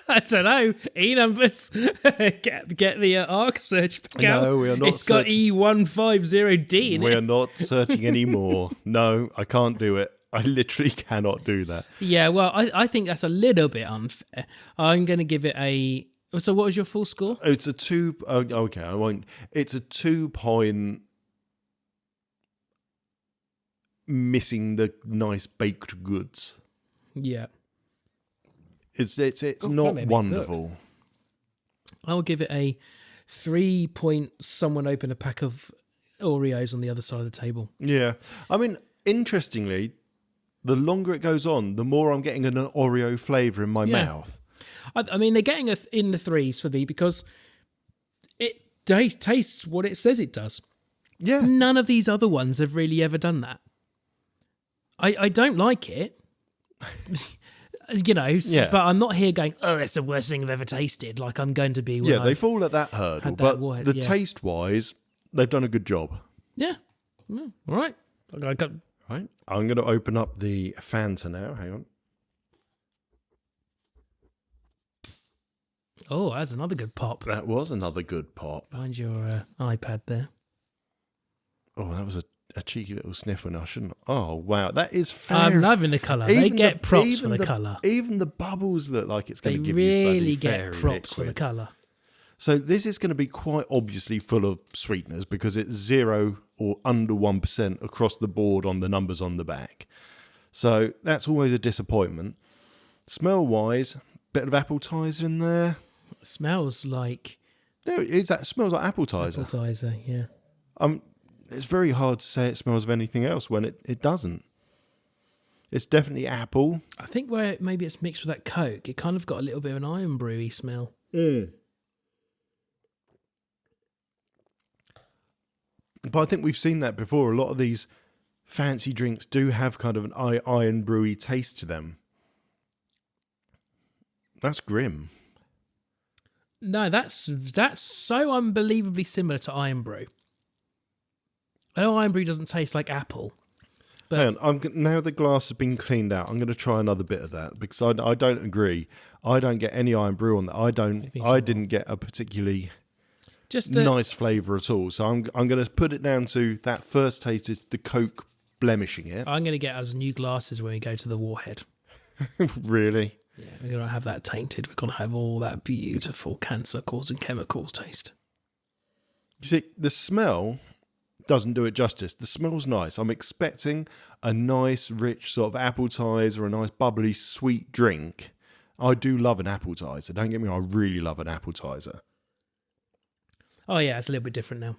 I don't know. E-numbers. get the ARC search back out. No, we are not. It's got E150D in it. We are not searching anymore. No, I can't do it. I literally cannot do that. Yeah, well, I think that's a little bit unfair. I'm going to give it a... So what was your full score? It's a 2... okay, I won't... It's a 2 point... missing the nice baked goods. Yeah. It's not wonderful. I'll give it a 3 point someone open a pack of Oreos on the other side of the table. Yeah. I mean, interestingly, the longer it goes on, the more I'm getting an Oreo flavour in my mouth. I mean, they're getting in the threes for me because it tastes what it says it does. Yeah. None of these other ones have really ever done that. I don't like it. But I'm not here going, oh, that's the worst thing I've ever tasted. Like I'm going to be. Yeah, they fall at that hurdle, but the taste-wise, they've done a good job. Yeah. All right. Right. I'm going to open up the Fanta now. Hang on. Oh, that's another good pop. That was another good pop. Behind your iPad there. Oh, that was a cheeky little sniff when I shouldn't. Oh, wow. That is fair. I'm loving the colour. They get props for the colour. Even the bubbles look like it's going to give you really get props for the colour. So this is going to be quite obviously full of sweeteners because it's 0 or under 1% across the board on the numbers on the back. So that's always a disappointment. Smell-wise, bit of appetizer in there. It smells like... No, it smells like appetizer. Appetizer, yeah. It's very hard to say it smells of anything else when it doesn't. It's definitely apple. I think where maybe it's mixed with that Coke, it kind of got a little bit of an iron brewy smell. But I think we've seen that before. A lot of these fancy drinks do have kind of an iron brewy taste to them. That's grim. No, that's so unbelievably similar to iron brew. I know iron brew doesn't taste like apple. But Hang on, now the glass has been cleaned out, I'm going to try another bit of that because I don't agree. I don't get any iron brew on that. I didn't get a particularly nice flavour at all. So I'm going to put it down to that first taste is the Coke blemishing it. I'm going to get us new glasses when we go to the Warhead. Really? Yeah, we're going to have that tainted. We're going to have all that beautiful cancer-causing chemicals taste. You see, the smell doesn't do it justice. The smell's nice. I'm expecting a nice, rich sort of appetizer, a nice, bubbly, sweet drink. I do love an appetizer. Don't get me wrong, I really love an appetizer. Oh, yeah, it's a little bit different now.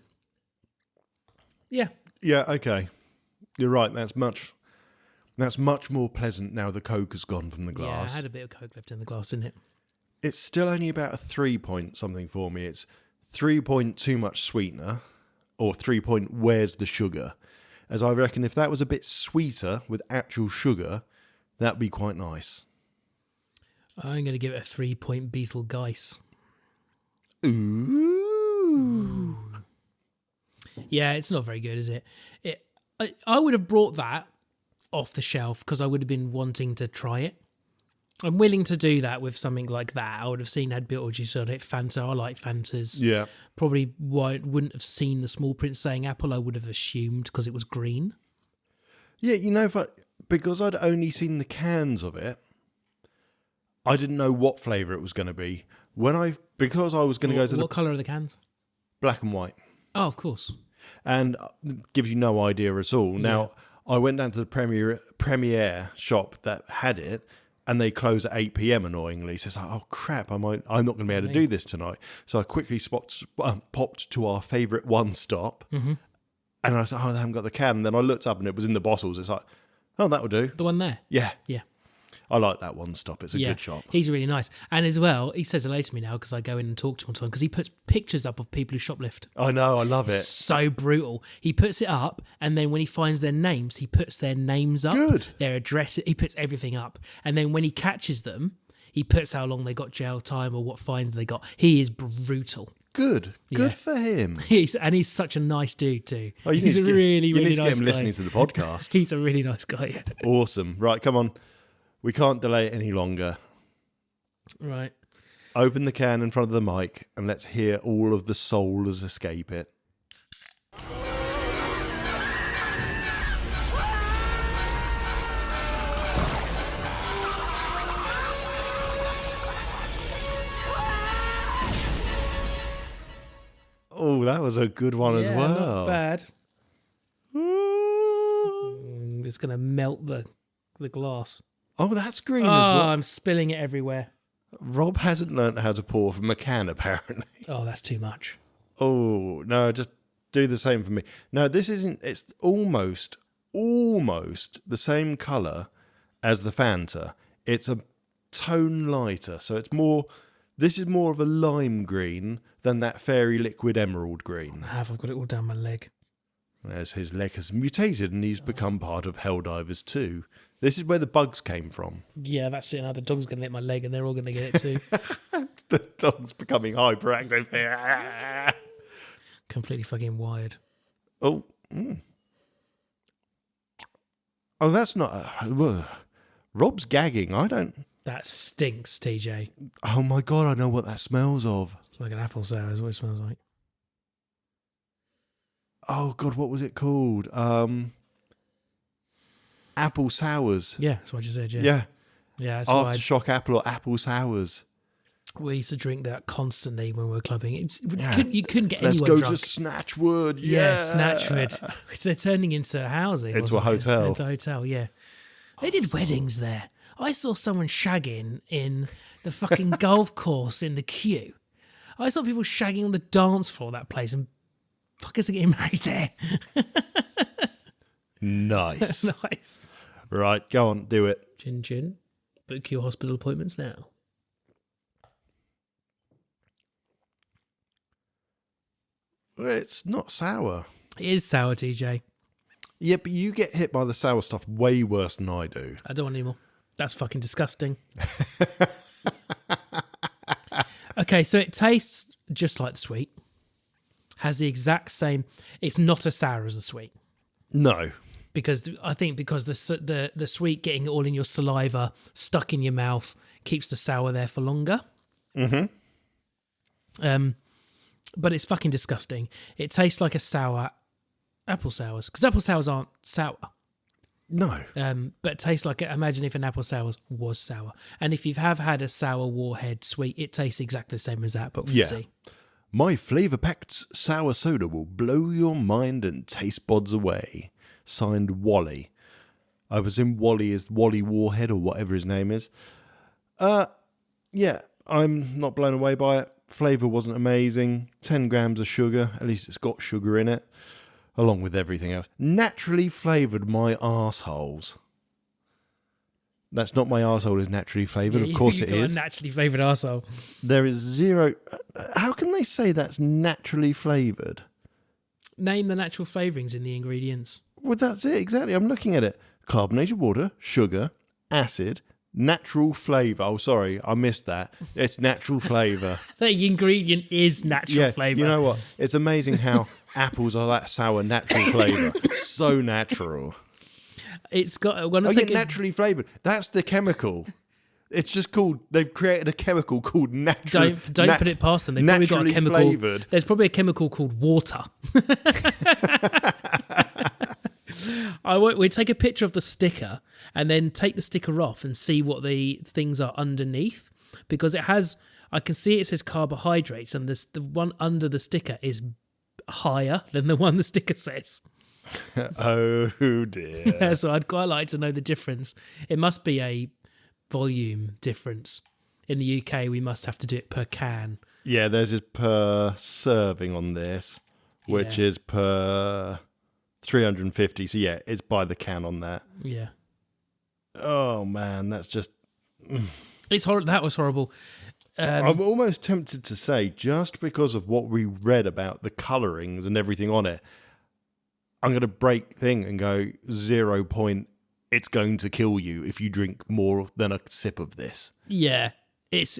Yeah. Yeah, okay. You're right. That's much more pleasant now the Coke has gone from the glass. Yeah, I had a bit of Coke left in the glass, didn't it? It's still only about a 3 point something for me. It's 3 point too much sweetener, or 3 point where's the sugar. As I reckon if that was a bit sweeter with actual sugar, that'd be quite nice. I'm going to give it a 3 point Beetle Geiss. Ooh. Yeah, it's not very good, is it? I would have brought that off the shelf because I would have been wanting to try it. I'm willing to do that with something like that. I would have seen had Beetlejuice on it. Fanta, I like Fantas. Yeah. Probably wouldn't have seen the small print saying apple. I would have assumed because it was green. Yeah, you know, because I'd only seen the cans of it, I didn't know what flavour it was going to be. Because I was going to go to what colour are the cans? Black and white. Oh, of course. And gives you no idea at all. Now, I went down to the Premiere shop that had it, and they close at 8 p.m. annoyingly. So it's like, oh crap, I'm not going to be able to do this tonight. So I quickly popped to our favourite One Stop, and I said, oh, they haven't got the can. And then I looked up and it was in the bottles. It's like, oh, that will do. The one there? Yeah. Yeah. I like that One Stop. It's a good shop. He's really nice. And as well, he says hello to me now because I go in and talk to him all the time because he puts pictures up of people who shoplift. I know, I love it. So brutal. He puts it up, and then when he finds their names, he puts their names up. Good. Their address, he puts everything up. And then when he catches them, he puts how long they got jail time or what fines they got. He is brutal. Good. Good for him. He's such a nice dude too. Oh, he's a really, really nice guy. You need to get him listening to the podcast. He's a really nice guy. Awesome. Right, come on. We can't delay it any longer. Right. Open the can in front of the mic and let's hear all of the souls escape it. Oh, that was a good one as well. Not bad. It's going to melt the glass. Oh, that's green as well. I'm spilling it everywhere. Rob hasn't learnt how to pour from a can, apparently. Oh, that's too much. Oh, no, just do the same for me. No, this isn't... It's almost the same colour as the Fanta. It's a tone lighter, so it's more... This is more of a lime green than that fairy liquid emerald green. I've got it all down my leg. As his leg has mutated and he's become part of Helldivers 2. This is where the bugs came from. Yeah, that's it. Now the dog's going to lick my leg and they're all going to get it too. The dog's becoming hyperactive here. Completely fucking wired. Oh. Oh, that's not... Rob's gagging. I don't... That stinks, TJ. Oh my God, I know what that smells of. It's like an apple sour is what it smells like. Oh God, what was it called? Apple sours. Yeah, that's what I just said, yeah. Yeah. Yeah, that's Aftershock apple or apple sours. We used to drink that constantly when we were clubbing. You couldn't get anyone drunk. Let's go to Snatchwood. Yeah, Snatchwood. They're turning into housing. Into a hotel. Into a hotel, yeah. They did weddings there. I saw someone shagging in the fucking golf course in the queue. I saw people shagging on the dance floor of that place, and fuckers are getting married there. Nice. Nice. Right, go on, do it. Chin chin. Book your hospital appointments now. It's not sour. It is sour, TJ. Yeah, but you get hit by the sour stuff way worse than I do. I don't want any more. That's fucking disgusting. Okay, so it tastes just like the sweet. Has the exact same... It's not as sour as the sweet. No. Because I think the sweet getting all in your saliva, stuck in your mouth, keeps the sour there for longer. Mm-hmm. But it's fucking disgusting. It tastes like a sour apple sours, because apple sours aren't sour. No. But it tastes like, imagine if an apple sour was sour. And if you have had a sour warhead sweet, it tastes exactly the same as that, but fizzy. Yeah. My flavour-packed sour soda will blow your mind and taste buds away. Signed, Wally. I presume Wally is Wally Warhead or whatever his name is. Yeah, I'm not blown away by it. Flavour wasn't amazing. 10 grams of sugar. At least it's got sugar in it. Along with everything else. Naturally flavoured my arseholes. That's not my arsehole is naturally flavoured. Of course it is. A naturally flavoured arsehole. There is zero... How can they say that's naturally flavoured? Name the natural flavourings in the ingredients. Well, that's it, exactly. I'm looking at it. Carbonated water, sugar, acid, natural flavour. Oh, sorry, I missed that. It's natural flavour. The ingredient is natural flavour. You know what? It's amazing how apples are that sour natural flavour. So natural. It's got... naturally flavoured. That's the chemical. It's just called... They've created a chemical called natural... Don't put it past them. They've probably got a chemical... Flavoured. There's probably a chemical called water. We take a picture of the sticker and then take the sticker off and see what the things are underneath, because it has... I can see it says carbohydrates, and the one under the sticker is higher than the one the sticker says. Oh, dear. So I'd quite like to know the difference. It must be a volume difference. In the UK, we must have to do it per can. Yeah, there's per serving on this, which is per 350. So yeah, it's by the can on that. Yeah. Oh man, that's just... It's horrible. That was horrible. I'm almost tempted to say, just because of what we read about the colourings and everything on it, I'm going to break thing and go 0 point. It's going to kill you if you drink more than a sip of this. Yeah, it's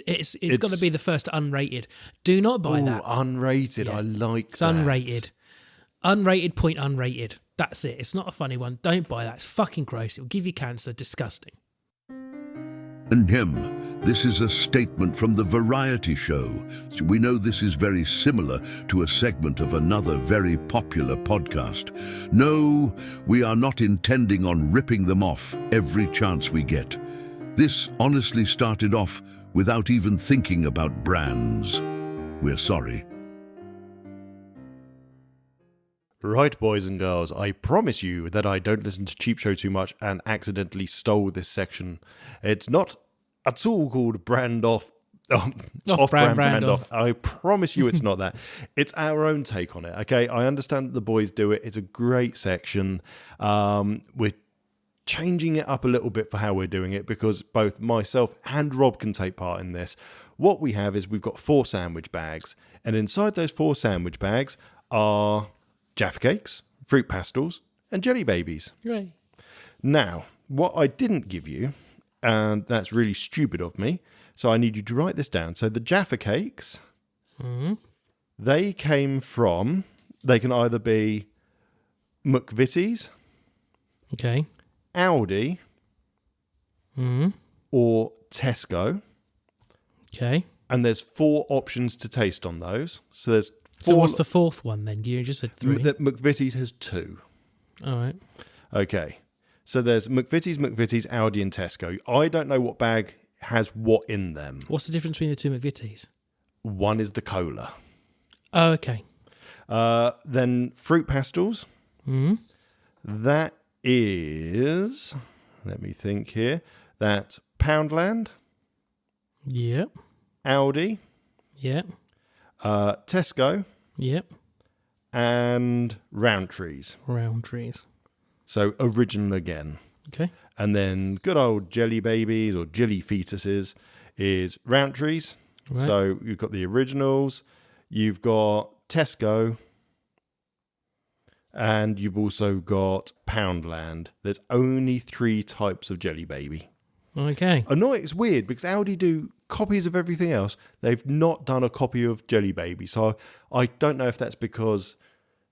got to be the first unrated. Do not buy that. Unrated. Yeah. I like it's that. Unrated. Unrated point unrated. That's it. It's not a funny one. Don't buy that. It's fucking gross. It'll give you cancer. Disgusting. And him, this is a statement from the variety show. We know this is very similar to a segment of another very popular podcast. No, we are not intending on ripping them off every chance we get. This honestly started off without even thinking about brands. We're sorry. Right, boys and girls, I promise you that I don't listen to Cheap Show too much and accidentally stole this section. It's not at all called brand off. Brand off. I promise you it's not that. It's our own take on it, okay? I understand that the boys do it. It's a great section. We're changing it up a little bit for how we're doing it because both myself and Rob can take part in this. What we have is we've got 4 sandwich bags, and inside those 4 sandwich bags are Jaffa Cakes, Fruit Pastilles, and Jelly Babies. Right. Now, what I didn't give you, and that's really stupid of me, so I need you to write this down. So the Jaffa Cakes, they came from, they can either be McVitie's, okay, Aldi, or Tesco. Okay. And there's 4 options to taste on those. So there's 4. So what's the 4th one then? You just said 3. McVitie's has 2. All right. Okay. So there's McVitie's, Aldi, and Tesco. I don't know what bag has what in them. What's the difference between the 2 McVitie's? One is the cola. Oh, okay. Then Fruit Pastilles. That is, let me think here, that's Poundland, Yep. Audi, Yep. Tesco, Yep. and Rowntree's. Rowntree's. So original again. Okay. And then good old Jelly Babies or Jelly Fetuses is Rowntree's. Right. So you've got the originals, you've got Tesco, and you've also got Poundland. There's only 3 types of Jelly Baby. Okay. I know it's weird because Audi do copies of everything else. They've not done a copy of Jelly Baby. So I don't know if that's because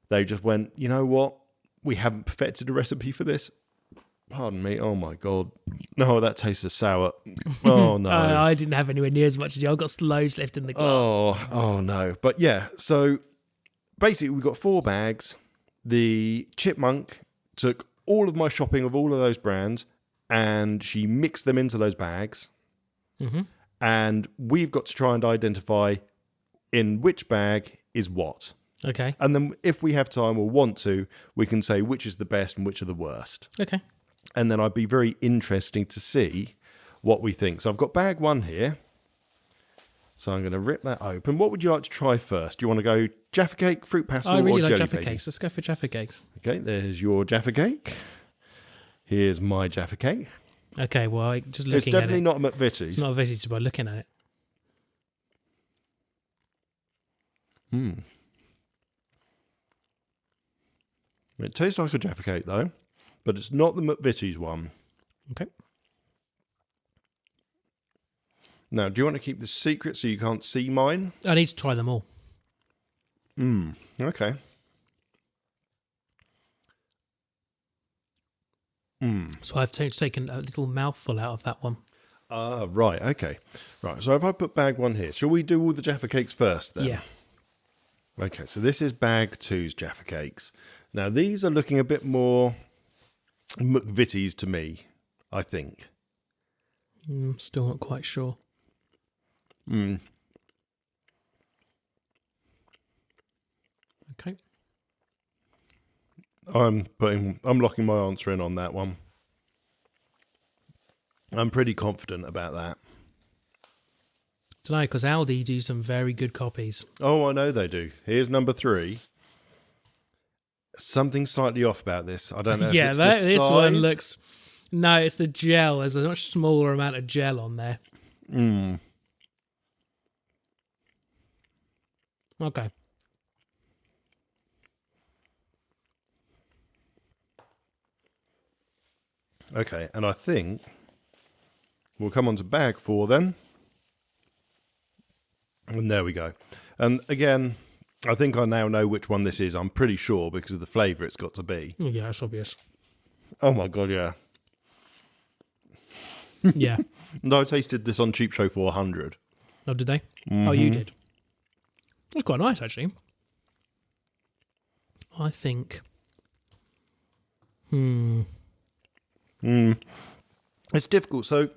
they just went, you know what? We haven't perfected a recipe for this. Pardon me. Oh, my God. No, that tastes of sour. Oh, no. I didn't have anywhere near as much as you. I've got loads left in the glass. Oh, no. But yeah, so basically we've got 4 bags. The Chipmunk took all of my shopping of all of those brands and she mixed them into those bags. Mm-hmm. And we've got to try and identify in which bag is what. Okay. And then if we have time or want to, we can say which is the best and which are the worst. Okay. And then I'd be very interesting to see what we think. So I've got bag 1 here. So I'm going to rip that open. What would you like to try first? Do you want to go Jaffa Cake, Fruit Pastel, I really or like Jelly Jaffa Baby? Cakes. Let's go for Jaffa Cakes. Okay, there's your Jaffa Cake. Here's my Jaffa Cake. Okay, well, just It's looking at definitely it. not a McVitie's. It's not a visit by looking at it. It tastes like a Jaffa Cake, though, but it's not the McVitie's one. Okay. Now, do you want to keep this secret so you can't see mine? I need to try them all. Okay. So I've taken a little mouthful out of that one. Right, okay. Right, so if I put bag 1 here, shall we do all the Jaffa Cakes first then? Yeah. Okay, so this is bag 2's Jaffa Cakes. Now, these are looking a bit more McVitie's to me, I think. Still not quite sure. Okay. I'm locking my answer in on that one. I'm pretty confident about that. Don't know, because Audi do some very good copies. Oh, I know they do. Here's number 3. Something slightly off about this. I don't know. Yeah, if it's this the one size. looks... No, it's the gel. There's a much smaller amount of gel on there. Okay. Okay, and I think we'll come on to bag 4 then. And there we go. And again, I think I now know which one this is. I'm pretty sure because of the flavour it's got to be. Yeah, that's obvious. Oh my God, yeah. Yeah. No, I tasted this on Cheap Show 400. Oh, did they? Oh, you did. It's quite nice, actually. I think... It's difficult. So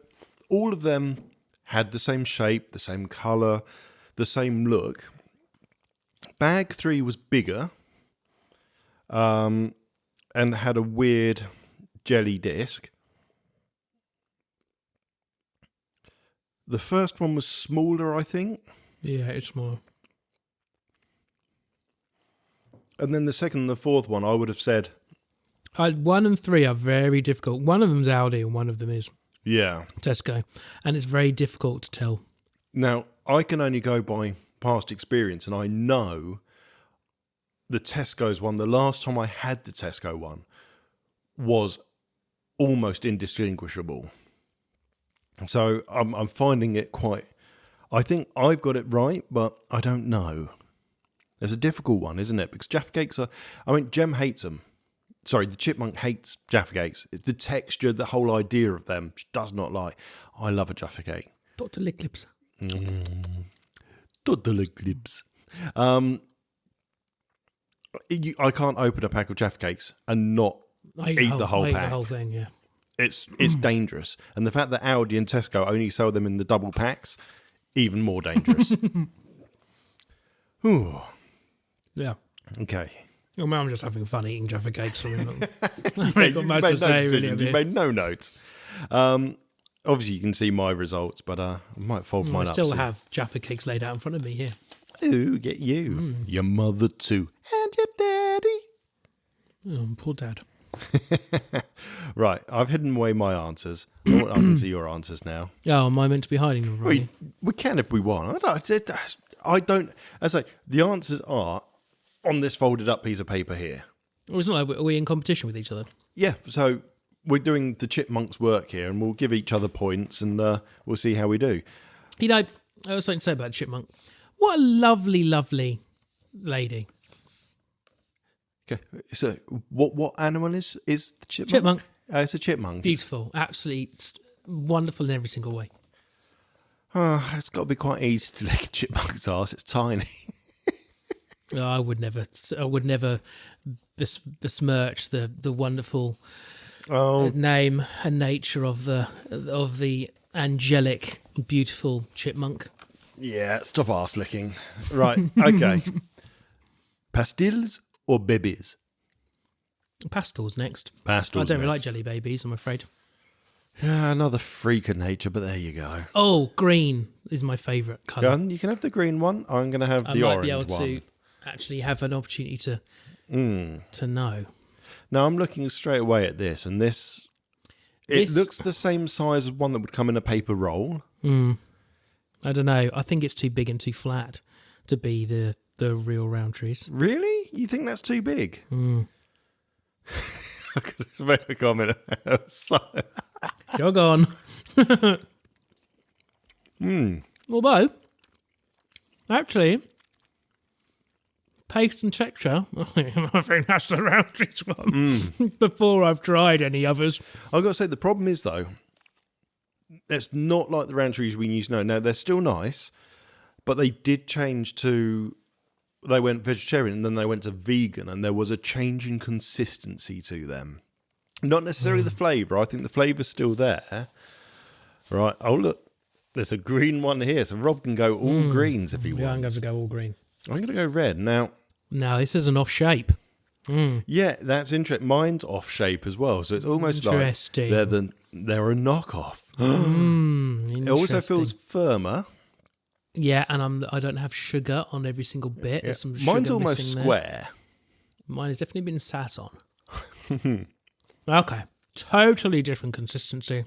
all of them had the same shape, the same colour, the same look. Bag 3 was bigger and had a weird jelly disc. The first one was smaller, I think. Yeah, it's smaller. And then the second and the fourth one, I would have said... 1 and 3 are very difficult. One of them's Audi and one of them is Yeah. Tesco. And it's very difficult to tell. Now, I can only go by past experience, and I know the Tesco's one, the last time I had the Tesco one, was almost indistinguishable. So I'm finding it quite... I think I've got it right, but I don't know. It's a difficult one, isn't it? Because Jaffa Cakes are... I mean, Jem hates them. Sorry, the Chipmunk hates Jaffa Cakes. It's the texture, the whole idea of them. She does not like. I love a Jaffa Cake. Dr. Lick Lips. Dr. Lick Lips. I can't open a pack of Jaffa Cakes and not eat the whole pack. The whole thing, yeah. It's dangerous. And the fact that Audi and Tesco only sell them in the double packs, even more dangerous. Ooh. Yeah. Okay. Well, I'm just having fun eating Jaffa Cakes. So I've Yeah, got much to say, really. You made no notes. obviously you can see my results, but I might fold mine up. I still have Jaffa Cakes laid out in front of me here. Ooh, get you. Your mother too. And your daddy. Oh, poor dad. Right, I've hidden away my answers. I can see your answers now. Oh, am I meant to be hiding them from you? We can if we want. I don't. As I say, the answers are on this folded up piece of paper here. Well, it's not like we're in competition with each other. Yeah, so we're doing the Chipmunk's work here, and we'll give each other points, and we'll see how we do. You know, I was something to say about Chipmunk. What a lovely, lovely lady. Okay, so what animal is the chipmunk? Chipmunk. It's a chipmunk. Beautiful, absolutely wonderful in every single way. It's got to be quite easy to lick a chipmunk's arse. It's tiny. I would never besmirch the wonderful name and nature of the angelic, beautiful chipmunk. Yeah, stop arse licking. Right, okay. Pastilles or babies? Pastels next. Pastels. I don't really like next. jelly babies, I'm afraid. Yeah, another freak of nature, but there you go. Oh, green is my favourite colour. Gun, you can have the green one. I'm going to have the orange one. I might be able to actually have an opportunity to know. Now, I'm looking straight away at this, and this looks the same size as one that would come in a paper roll. I don't know. I think it's too big and too flat to be the real Rowntrees. Really? You think that's too big? I could have made a comment. Jog on. Although, actually, taste and texture, I think that's the Rowntrees one. Before I've tried any others. I've got to say, the problem is, though, it's not like the Rowntrees we used to know. Now, they're still nice, but they did change to... They went vegetarian and then they went to vegan, and there was a change in consistency to them. Not necessarily the flavour. I think the flavour's still there. Right. Oh, look. There's a green one here. So Rob can go all greens if he wants. I'm going to go all green. I'm going to go red. Now, this isn't off shape. Yeah, that's interesting. Mine's off shape as well. So it's almost like they're a knockoff. It also feels firmer. Yeah, and I don't have sugar on every single bit. There's some sugar Mine's almost square. There. Mine has definitely been sat on. Okay, totally different consistency.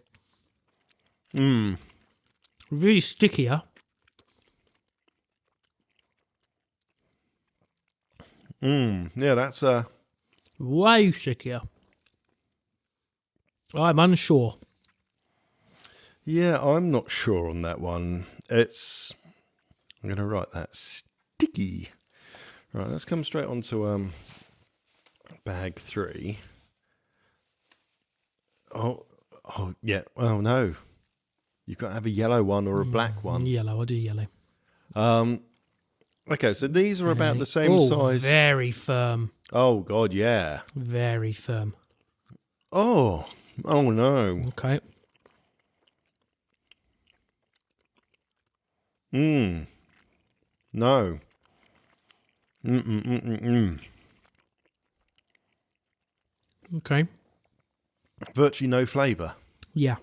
Really stickier. Yeah, that's way stickier. I'm unsure. Yeah, I'm not sure on that one. I'm going to write that sticky. Right, let's come straight on to bag 3. Oh, yeah. Oh, no. You've got to have a yellow one or a black one. Yellow, I'll do yellow. Okay, so these are about the same size. Very firm. Oh, God, yeah. Very firm. Oh no. Okay. No. Okay. Virtually no flavour. Yeah.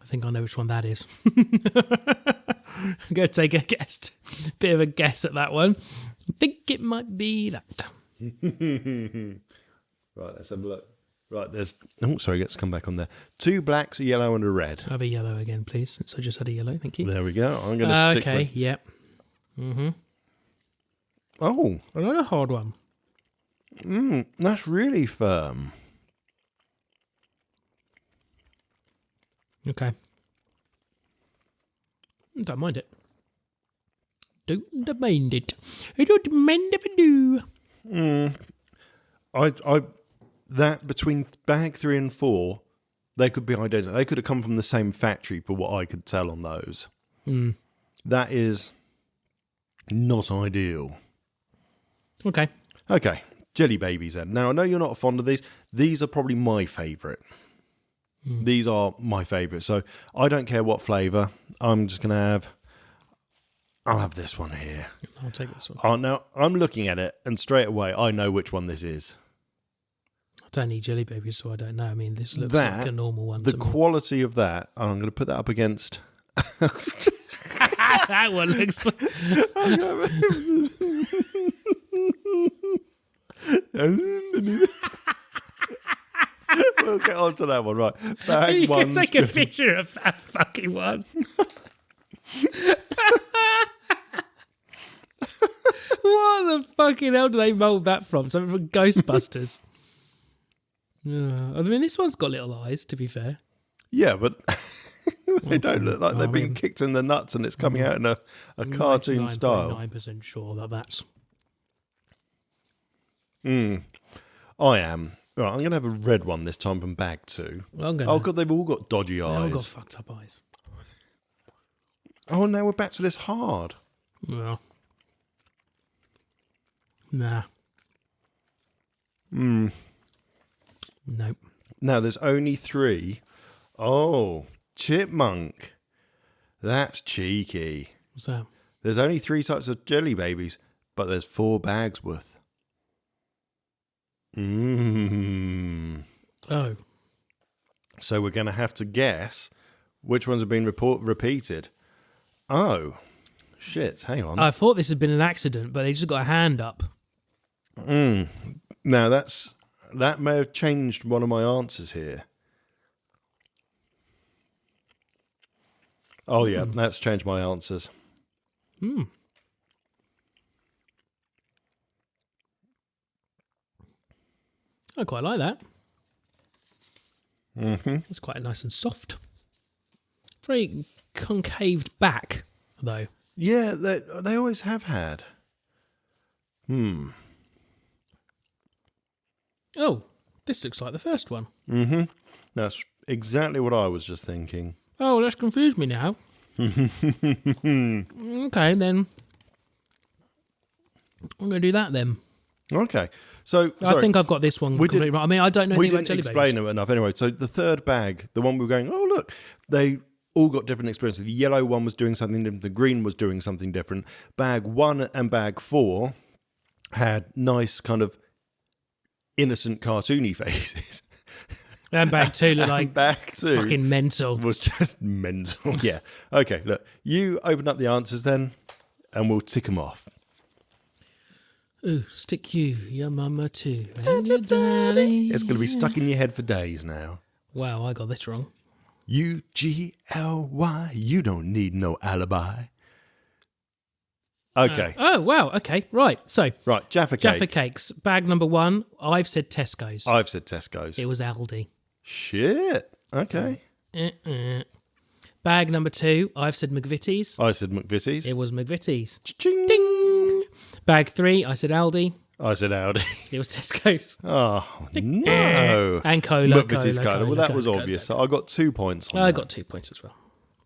I think I know which one that is. I'm going to take a guess. Bit of a guess at that one. I think it might be that. Right, let's have a look. Right, there's... Oh, sorry, let's come back on there. 2 blacks, a yellow and a red. Have a yellow again, please, since I just had a yellow. Thank you. There we go. I'm going to stick with... Yep. Oh. Another hard one. That's really firm. Okay. Don't mind it. Don't mind it. I don't mind if I do. That between bag 3 and 4, they could be identical. They could have come from the same factory for what I could tell on those. That is not ideal. Okay. Okay, jelly babies then. Now, I know you're not fond of these. These are probably my favourite. These are my favourite. So I don't care what flavour. I'm just going to have... I'll have this one here. I'll take this one. Oh, now, I'm looking at it, and straight away, I know which one this is. I'll don't eat jelly babies, so I don't know. I mean, this looks like a normal one. The quality of that, I'm going to put that up against. That one looks. We'll get on to that one, right? You can take a picture of that fucking one. What the fucking hell do they mould that from? Something from Ghostbusters. I mean, this one's got little eyes, to be fair. Yeah, but they don't look like they've been kicked in the nuts and it's coming out in a cartoon style. 99% sure that that's... I am. Right, I'm going to have a red one this time from bag 2. Oh, God, they've all got dodgy eyes. They've all got fucked up eyes. Oh, now we're back to this hard. Well... Nah. Nope. Now, there's only 3. Oh, Chipmunk. That's cheeky. What's that? There's only 3 types of jelly babies, but there's 4 bags worth. Oh. So we're going to have to guess which ones have been repeated. Oh, shit. Hang on. I thought this had been an accident, but they just got a hand up. Now, that may have changed one of my answers here. Oh, yeah, that's changed my answers. I quite like that. It's quite nice and soft. Very concaved back, though. Yeah, they always have had. Oh, this looks like the first one. That's exactly what I was just thinking. Oh, that's confused me now. Okay, then. I'm going to do that then. Okay. So, I think I've got this one completely right. I mean, I don't know anything about jelly babies. We didn't explain it enough. Anyway, so the third bag, the one we were going, oh, look, they all got different experiences. The yellow one was doing something different. The green was doing something different. Bag 1 and bag 4 had nice kind of innocent cartoony faces. And bag 2 looked like bag 2 fucking mental. Was just mental. Yeah. Okay, look, you open up the answers then, and we'll tick them off. Ooh, stick you, your mama too, and your daddy. It's going to be stuck in your head for days now. Wow, I got this wrong. UGLY, you don't need no alibi. Okay. Oh, wow, okay, right. So, Jaffa Cake. Jaffa Cakes, bag number 1, I've said Tesco's. I've said Tesco's. It was Aldi. Shit. Okay. So, Bag number 2, I've said McVitie's. I said McVitie's. It was McVitie's. Ching. Ding. Bag 3, I said Aldi. I said Audi. It was Tesco's. Oh, no. And Cola. McVitie's Cola. Well, that was obvious. So I got 2 points on that. I got 2 points as well.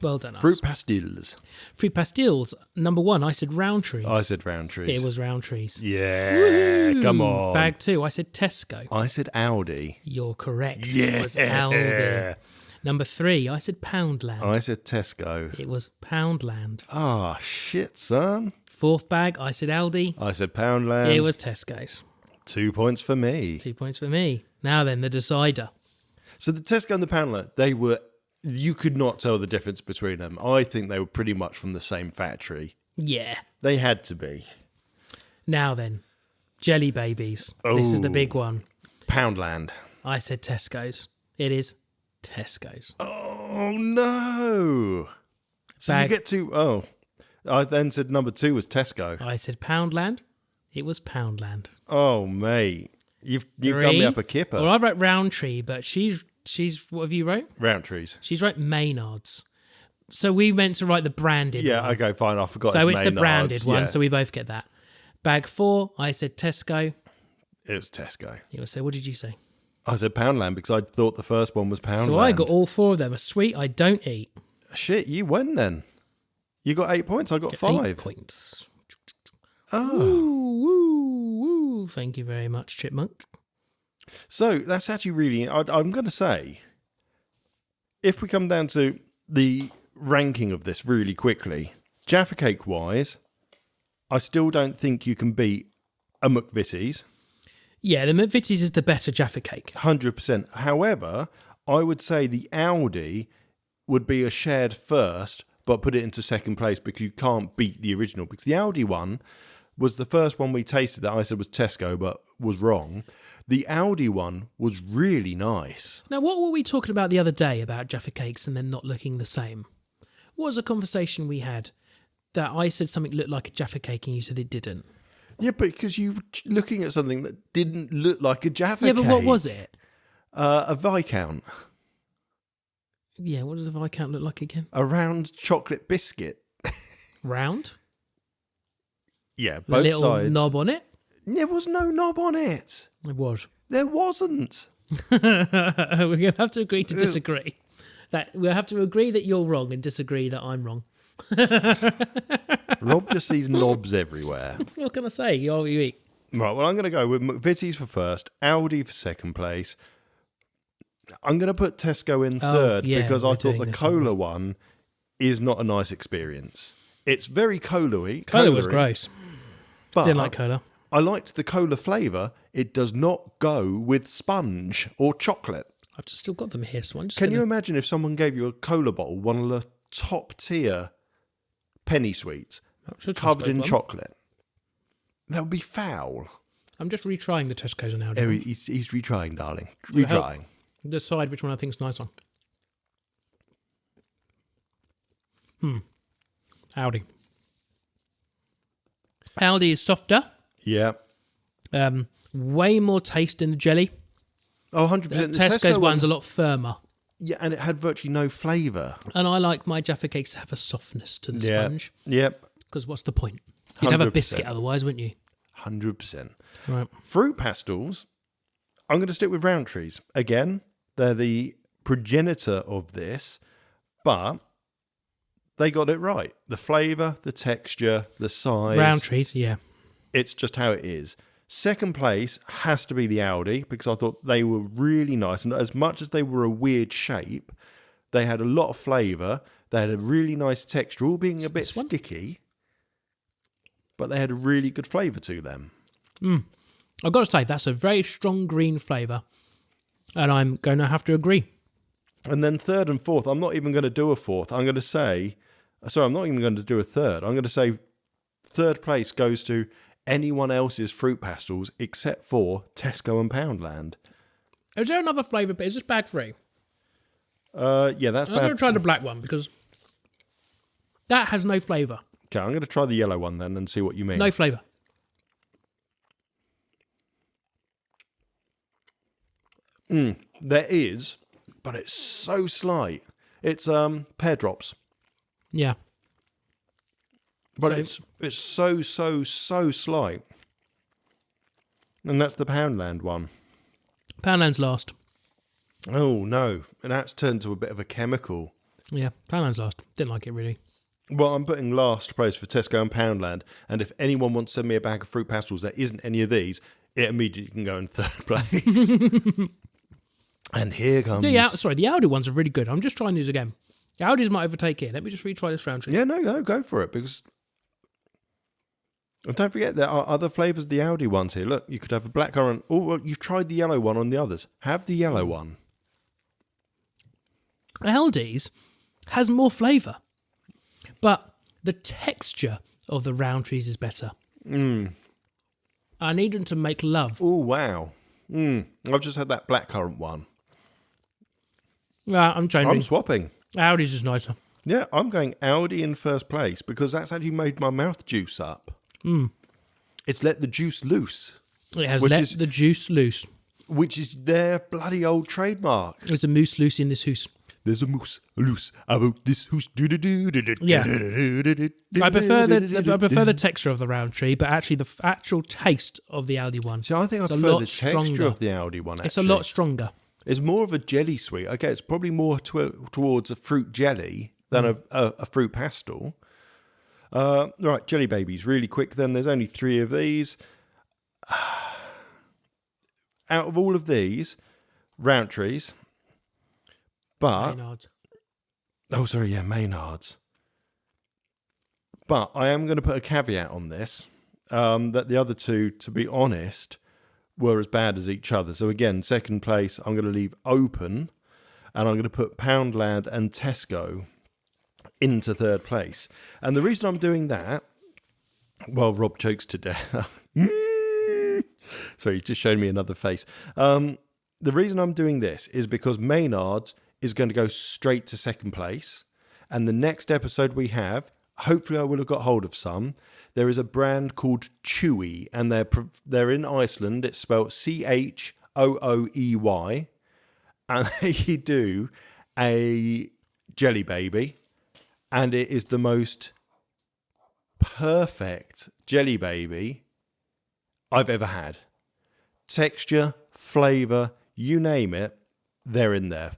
Well done, us. Fruit pastilles. Fruit pastilles. Number 1, I said Roundtrees. I said Roundtrees. It was Roundtrees. Yeah. Woo! Come on. Bag 2, I said Tesco. I said Audi. You're correct. Yeah. It was Aldi. Number 3, I said Poundland. I said Tesco. It was Poundland. Oh, shit, son. 4th bag, I said Aldi. I said Poundland. It was Tesco's. 2 points for me. 2 points for me. Now then, the decider. So the Tesco and the Poundland, you could not tell the difference between them. I think they were pretty much from the same factory. Yeah. They had to be. Now then, jelly babies. Oh. This is the big one. Poundland. I said Tesco's. It is Tesco's. Oh, no. So you get to... Oh. I then said number 2 was Tesco. I said Poundland. It was Poundland. Oh, mate. You've done me up a kipper. Well, I wrote Roundtree, but she's what have you wrote? Roundtrees. She's wrote Maynard's. So we meant to write the branded one. Yeah, okay, fine. I forgot So it's the branded one, yeah. so we both get that. Bag 4, I said Tesco. It was Tesco. So what did you say? I said Poundland because I thought the first one was Poundland. So I got all 4 of them. A sweet I don't eat. Shit, you won then. You got 8 points. I got 5. 8 points. Oh. Woo, woo, woo. Thank you very much, Chipmunk. So that's actually really... I'm going to say, if we come down to the ranking of this really quickly, Jaffa Cake-wise, I still don't think you can beat a McVitie's. Yeah, the McVitie's is the better Jaffa Cake. 100%. However, I would say the Audi would be a shared first, but put it into second place because you can't beat the original. Because the Audi one was the first one we tasted that I said was Tesco, but was wrong. The Audi one was really nice. Now, what were we talking about the other day about Jaffa Cakes and then not looking the same? What was a conversation we had that I said something looked like a Jaffa Cake and you said it didn't? Yeah, but because you were looking at something that didn't look like a Jaffa Yeah, Cake. but what was it? A Viscount. Yeah, what does a Viscount look like again? A round chocolate biscuit. Round? Yeah, both little sides. Knob on it? There was no knob on it. It was. There wasn't. We're going to have to agree to disagree. We'll have to agree that you're wrong and disagree that I'm wrong. Rob just sees knobs everywhere. What can I say? You are what you eat. Right, well, I'm going to go with McVitie's for first, Audi for second place. I'm going to put Tesco in third because I thought the cola one is not a nice experience. It's very cola-y. Cola was gross. But Didn't like cola. I liked the cola flavour. It does not go with sponge or chocolate. I've just still got them here, so I'm just Can you imagine if someone gave you a cola bottle, one of the top tier penny sweets, covered in chocolate? That would be foul. I'm just retrying the Tesco's now. Oh, he's retrying, darling. Retrying. Decide which one I think's nicer. Audi. Audi is softer. Yeah. Way more taste in the jelly. Oh, 100%. The Tesco's one's a lot firmer. Yeah, and it had virtually no flavour. And I like my Jaffa Cakes to have a softness to the sponge. Yep. Because what's the point? You'd have a 100%. biscuit otherwise, wouldn't you? 100%. Right. Fruit pastils, I'm going to stick with Rowntree's. Again, they're the progenitor of this, but they got it right. The flavour, the texture, the size. Rowntree's, yeah. It's just how it is. Second place has to be the Audi because I thought they were really nice. And as much as they were a weird shape, they had a lot of flavour. They had a really nice texture, all being a bit sticky. But they had a really good flavour to them. I've got to say, that's a very strong green flavour. And I'm going to have to agree. And then third and fourth, I'm not even going to do a fourth. I'm going to say, sorry, I'm not even going to do a third. I'm going to say third place goes to anyone else's fruit pastels except for Tesco and Poundland. Is there another flavour? But is this bag free? Yeah, that's I'm bad. going to try the black one because that has no flavour. Okay, I'm going to try the yellow one then and see what you mean. No flavour. There is, but it's so slight. It's pear drops. Yeah. But So- it's so slight. And that's the Poundland one. Poundland's last. Oh, no. And that's turned to a bit of a chemical. Yeah, Poundland's last. Didn't like it really. Well, I'm putting last place for Tesco and Poundland. And if anyone wants to send me a bag of fruit pastels that isn't any of these, it immediately can go in third place. And here comes... The Audi ones are really good. I'm just trying these again. The Audis might overtake it. Let me just retry this round trip. Yeah, no, go for it. Because... And don't forget, there are other flavours of the Audi ones here. Look, you could have a blackcurrant. Oh, well, you've tried the yellow one on the others. Have the yellow one. Aldi's has more flavour. But the texture of the Rowntree's is better. I need them to make love. Oh, wow. I've just had that blackcurrant one. I'm changing. I'm swapping. Audi's is nicer. Yeah, I'm going Audi in first place because that's actually made my mouth juice up. It's let the juice loose. It has Which let is- the juice loose. Which is their bloody old trademark. There's a moose loose in this hoose. There's a moose loose about this hoose. Yeah. I prefer the texture of the Roundtree, but actually the actual taste of the Aldi one. See, I think I it's a prefer lot the texture stronger. of the Audi one, actually. It's a lot stronger. It's more of a jelly sweet. Okay, it's probably more towards a fruit jelly than a fruit pastel. Right, jelly babies, really quick then. There's only 3 of these. Out of all of these, Rowntree's, but... Maynard's. Oh, sorry, yeah, Maynard's. But I am going to put a caveat on this, that the other two, to be honest, were as bad as each other. So again, second place, I'm going to leave open, and I'm going to put Poundland and Tesco into third place. And the reason I'm doing that, well, Rob chokes to death. Sorry, you just showed me another face. The reason I'm doing this is because Maynard's is going to go straight to second place. And the next episode we have, hopefully I will have got hold of some. There is a brand called Chewy, and they're in Iceland. It's spelled Chooey, and they do a jelly baby, and it is the most perfect jelly baby I've ever had. Texture, flavour, you name it, they're in there.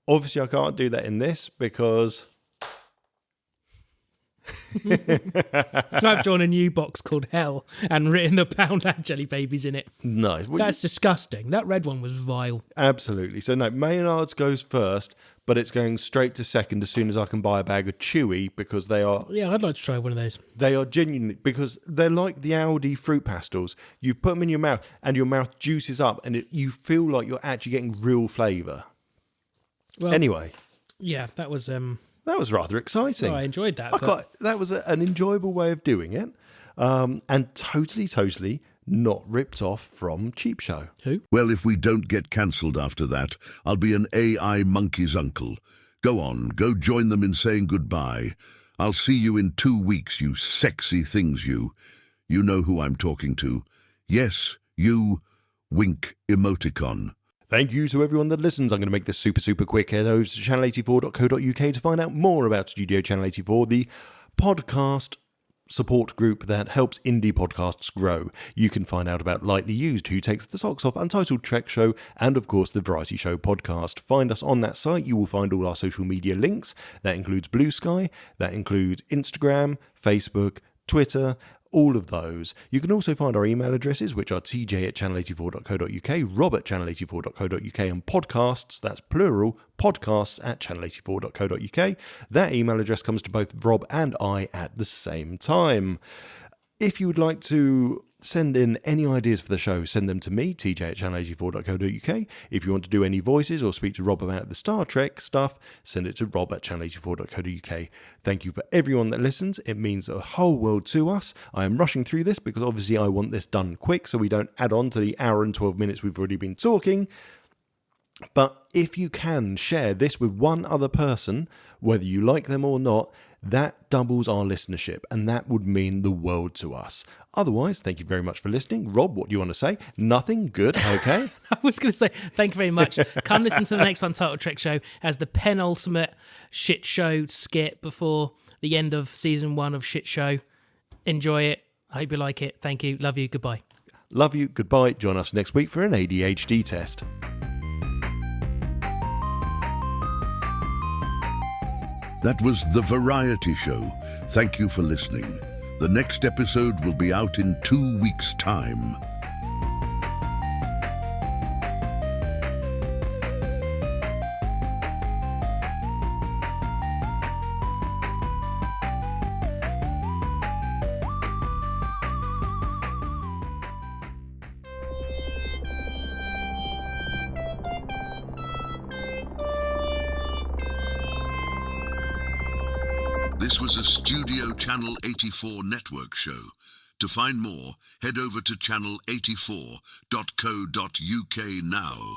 Obviously, I can't do that in this because I've drawn a new box called Hell and written the Poundland jelly babies in it. Nice. That's disgusting. That red one was vile. Absolutely. So no, Maynard's goes first, but it's going straight to second as soon as I can buy a bag of Chewy, because they are... Yeah, I'd like to try one of those. They are genuinely... Because they're like the Aldi fruit pastels. You put them in your mouth and your mouth juices up, and you feel like you're actually getting real flavour. Well, anyway. Yeah, that was... That was rather exciting. Oh, I enjoyed that. That was an enjoyable way of doing it, and totally not ripped off from Cheap Show. Who? Well, if we don't get cancelled after that, I'll be an AI monkey's uncle. Go on, go join them in saying goodbye. I'll see you in 2 weeks, you sexy things, you. You know who I'm talking to. Yes, you. Wink emoticon. Thank you to everyone that listens. I'm going to make this super quick. Head over to channel84.co.uk to find out more about Studio Channel 84, the podcast support group that helps indie podcasts grow. You can find out about Lightly Used, Who Takes the Socks Off, Untitled Trek Show, and of course the Variety Show podcast. Find us on that site. You will find all our social media links. That includes Blue Sky, that includes Instagram, Facebook, Twitter, all of those. You can also find our email addresses, which are tj@channel84.co.uk, rob@channel84.co.uk, and podcasts, that's plural, podcasts@channel84.co.uk. That email address comes to both Rob and I at the same time. If you would like to send in any ideas for the show, send them to me, tj@channel84.co.uk. If you want to do any voices or speak to Rob about the Star Trek stuff, send it to rob@channel84.co.uk. Thank you for everyone that listens. It means a whole world to us. I am rushing through this because obviously I want this done quick so we don't add on to the hour and 12 minutes we've already been talking. But if you can share this with one other person, whether you like them or not, that doubles our listenership, and that would mean the world to us. Otherwise, thank you very much for listening. Rob, what do you want to say? Nothing? Good? Okay. I was going to say, thank you very much. Come listen to the next Untitled Trek Show as the penultimate shit show skit before the end of season 1 of Shit Show. Enjoy it. I hope you like it. Thank you. Love you. Goodbye. Love you. Goodbye. Join us next week for an ADHD test. That was The Variety Show. Thank you for listening. The next episode will be out in 2 weeks' time. This was a Studio Channel 84 network show. To find more, head over to channel84.co.uk now.